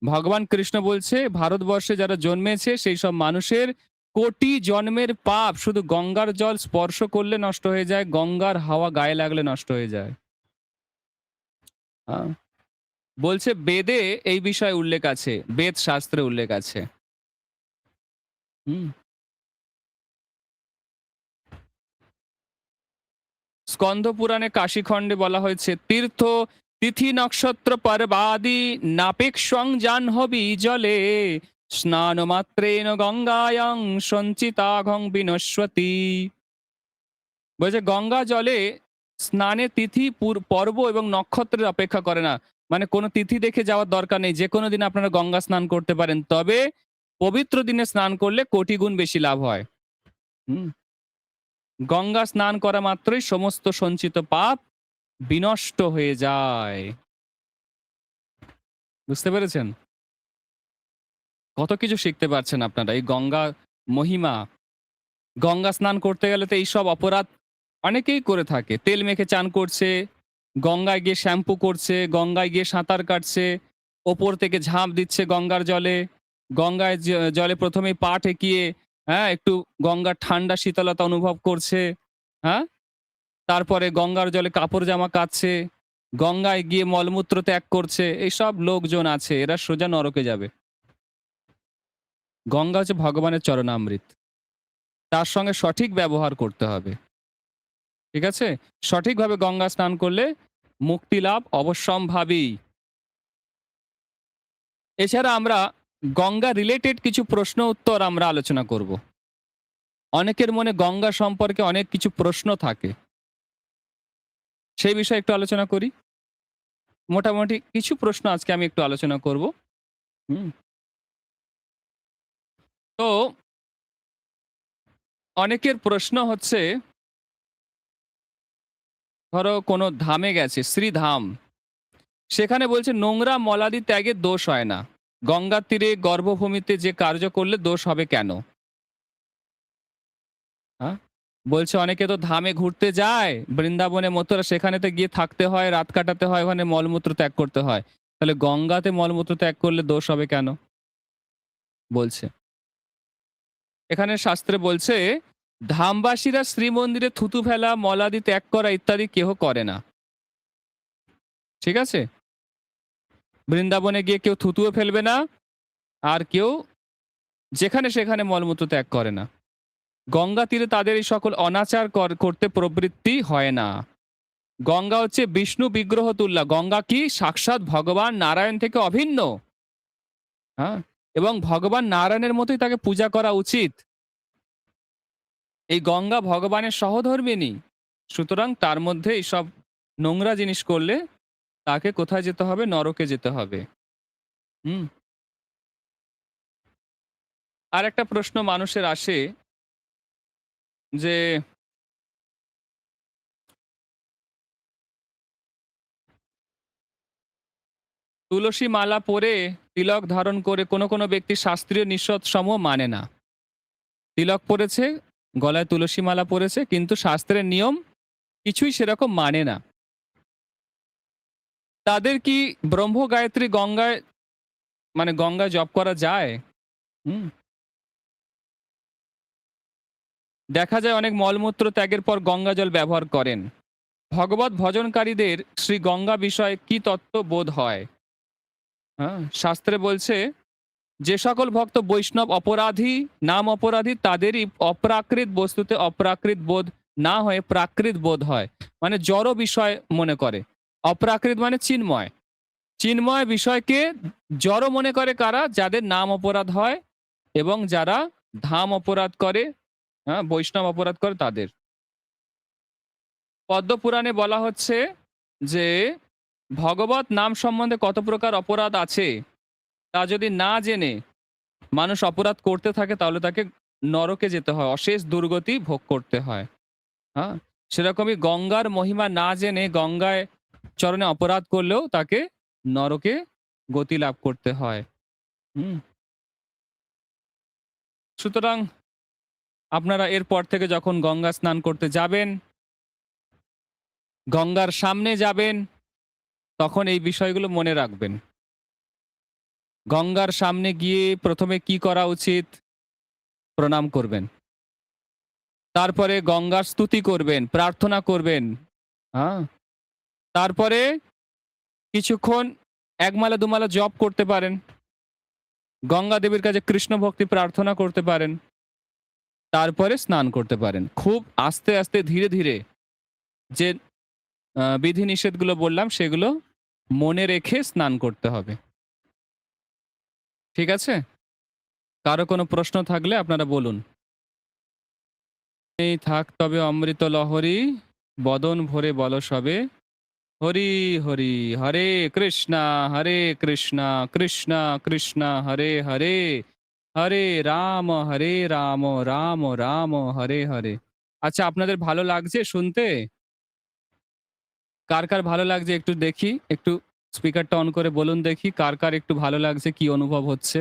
ভগবান কৃষ্ণ বলছে ভারতবর্ষে যারা জন্মেছে সেই সব মানুষের কোটি জন্মের পাপ শুধু গঙ্গার জল স্পর্শ করলে নষ্ট হয়ে যায়, গঙ্গার হাওয়া গায়ে লাগলে নষ্ট হয়ে যায়। আহ, বলছে বেদে এই বিষয়ে উল্লেখ আছে, বেদ শাস্ত্রে উল্লেখ আছে। হুম। স্কন্দ পুরাণে কাশীখণ্ডে বলা হয়েছে তীর্থ তিথি নক্ষত্র পর্বাদি নাপেক্ষং জাহ্নবী জলে স্নান মাত্রেন গঙ্গায়ং সঞ্চিতাঘং বিনশ্বতী। বলছে গঙ্গা জলে স্নানে তিথি পর্ব এবং নক্ষত্রের অপেক্ষা করে না। মানে কোনো তিথি দেখে যাওয়ার দরকার নেই, যে কোনো দিন আপনারা গঙ্গা স্নান করতে পারেন, তবে পবিত্র দিনে স্নান করলে কোটি গুণ বেশি লাভ হয়। হুম। গঙ্গা স্নান করা মাত্রই সমস্ত সঞ্চিত পাপ বিনষ্ট হয়ে যায়। বুঝতে পেরেছেন? কত কিছু শিখতে পারছেন আপনারা এই গঙ্গা মহিমা। গঙ্গা স্নান করতে গেলে তো এইসব অপরাধ অনেকেই করে থাকে। তেল মেখে চান করছে, গঙ্গায় গিয়ে শ্যাম্পু করছে, গঙ্গায় গিয়ে সাঁতার কাটছে, ওপর থেকে ঝাঁপ দিচ্ছে গঙ্গার জলে। গঙ্গায় জলে ১ম এই পা ঠেকিয়ে, হ্যাঁ? একটু গঙ্গার ঠান্ডা শীতলতা অনুভব করছে। হ্যাঁ? তারপরে গঙ্গার জলে কাপড় জামা কাচছে, গঙ্গায় গিয়ে মলমূত্র ত্যাগ করছে। এইসব লোকজন আছে, এরা সোজা নরকে যাবে। গঙ্গা হচ্ছে ভগবানের চরণামৃত। তার সঙ্গে সঠিক ব্যবহার করতে হবে। ঠিক আছে? সঠিকভাবে গঙ্গা স্নান করলে মুক্তি লাভ অবশ্যম্ভাবী। এছাড়া আমরা গঙ্গা রিলেটেড কিছু প্রশ্ন উত্তর আমরা আলোচনা করব। অনেকের মনে গঙ্গা সম্পর্কে অনেক কিছু প্রশ্ন থাকে। সেই বিষয়ে একটু আলোচনা করি। মোটামুটি কিছু প্রশ্ন আজকে আমি একটু আলোচনা করব। হুম? তো অনেকের প্রশ্ন হচ্ছে, ধরো কোনো ধামে গেছে, শ্রীধাম। সেখানে বলছে নোংরা মলাদি ত্যাগের দোষ হয় না। গঙ্গার তীরে গর্ভভূমিতে যে কার্য করলে দোষ হবে কেন? হ্যাঁ? বলছে অনেকে তো ধামে ঘুরতে যায়, বৃন্দাবনে মথুরা, সেখানে তো গিয়ে থাকতে হয়, রাত কাটাতে হয়, ওখানে মলমূত্র ত্যাগ করতে হয়। তাহলে গঙ্গাতে মলমূত্র ত্যাগ করলে দোষ হবে কেন? বলছে। এখানে শাস্ত্রে বলছে ধামবাসীরা শ্রীমন্দিরে থুতু ফেলা, মলাদি ত্যাগ করা ইত্যাদি কেহ করে না। ঠিক আছে? বৃন্দাবনে গিয়ে কেউ থুতুও ফেলবে না, আর কেউ যেখানে সেখানে মলমূত্র ত্যাগ করে না। গঙ্গা তীরে তাদের এই সকল অনাচার করতে প্রবৃত্তি হয় না। গঙ্গা হচ্ছে বিষ্ণু বিগ্রহ তুল্য। গঙ্গা কি সাক্ষাৎ ভগবান নারায়ণ থেকে অভিন্ন। হ্যাঁ? এবং ভগবান নারায়ণের মতোই তাকে পূজা করা উচিত। এই গঙ্গা ভগবানের সহধর্মিণী। সুতরাং তার মধ্যে এইসব নোংরা জিনিস করলে তাকে কোথায় যেতে হবে? নরকে যেতে হবে। হুম? আরেকটা প্রশ্ন মানুষের আসে যে তুলসী মালা পরে, তিলক ধারণ করে কোনো ব্যক্তি শাস্ত্রীয় নিষেধ সমূহ মানে না। তিলক পরেছে, গলায় তুলসী মালা পরেছে, কিন্তু শাস্ত্রের নিয়ম কিছুই সেরকম মানে না। তাদের কি ব্রহ্ম গায়ত্রী গঙ্গায়, মানে গঙ্গায় জপ করা যায়? হুম? দেখা যায় অনেক মলমূত্র ত্যাগের পর গঙ্গা জল ব্যবহার করেন। ভগবৎ ভজনকারীদের শ্রী গঙ্গা বিষয়ে কি তত্ত্ব বোধ হয়? হ্যাঁ, শাস্ত্রে বলছে যে সকল ভক্ত বৈষ্ণব অপরাধী, নাম অপরাধী তাদেরই অপ্রাকৃত বস্তুতে অপ্রাকৃত বোধ না হয়ে প্রাকৃত বোধ হয়। মানে জড় বিষয় মনে করে। অপ্রাকৃত মানে চিন্ময়। চিন্ময় বিষয়কে জড় মনে করে কারা? যাদের নাম অপরাধ হয় এবং যারা ধাম অপরাধ করে, হ্যাঁ, বৈষ্ণব অপরাধ করে তাদের। পদ্মপুরাণে বলা হচ্ছে যে ভগবৎ নাম সম্বন্ধে কত প্রকার অপরাধ আছে তা যদি না জেনে মানুষ অপরাধ করতে থাকে তাহলে তাকে নরকে যেতে হয়, অশেষ দুর্গতি ভোগ করতে হয়। হ্যাঁ, সেরকমই গঙ্গার মহিমা না জেনে গঙ্গায় চরণে অপরাধ করলেও তাকে নরকে গতি লাভ করতে হয়। হুম, সুতরাং আপনারা এরপর থেকে যখন গঙ্গা স্নান করতে যাবেন, গঙ্গার সামনে যাবেন, তখন এই বিষয়গুলো মনে রাখবেন। গঙ্গার সামনে গিয়ে প্রথমে কি করা উচিত? প্রণাম করবেন। তারপরে গঙ্গার স্তুতি করবেন, প্রার্থনা করবেন। হ্যাঁ? তারপরে কিছুক্ষণ ১ মালা ২ মালা জপ করতে পারেন। গঙ্গা দেবীর কাছে কৃষ্ণ ভক্তি প্রার্থনা করতে পারেন। তারপরে স্নান করতে পারেন। খুব আস্তে, আস্তে ধীরে, ধীরে যে বিধি-নিষেধগুলো বললাম সেগুলো মনে রেখে স্নান করতে হবে। ঠিক আছে? কারো কোনো প্রশ্ন থাকলে আপনারা বলুন। এই থাক তবে অমৃত লহরী, বদন ভরে বল সবে, হরি, হরি, হরে কৃষ্ণা, কৃষ্ণ কৃষ্ণ, হরে হরে, হরে রাম, রাম রাম, হরে হরে। আচ্ছা, আপনাদের ভালো লাগছে শুনতে? কার, কার ভালো লাগছে একটু দেখি। একটু স্পিকারটা অন করে বলুন দেখি কার, কার একটু ভালো লাগছে, কি অনুভব হচ্ছে?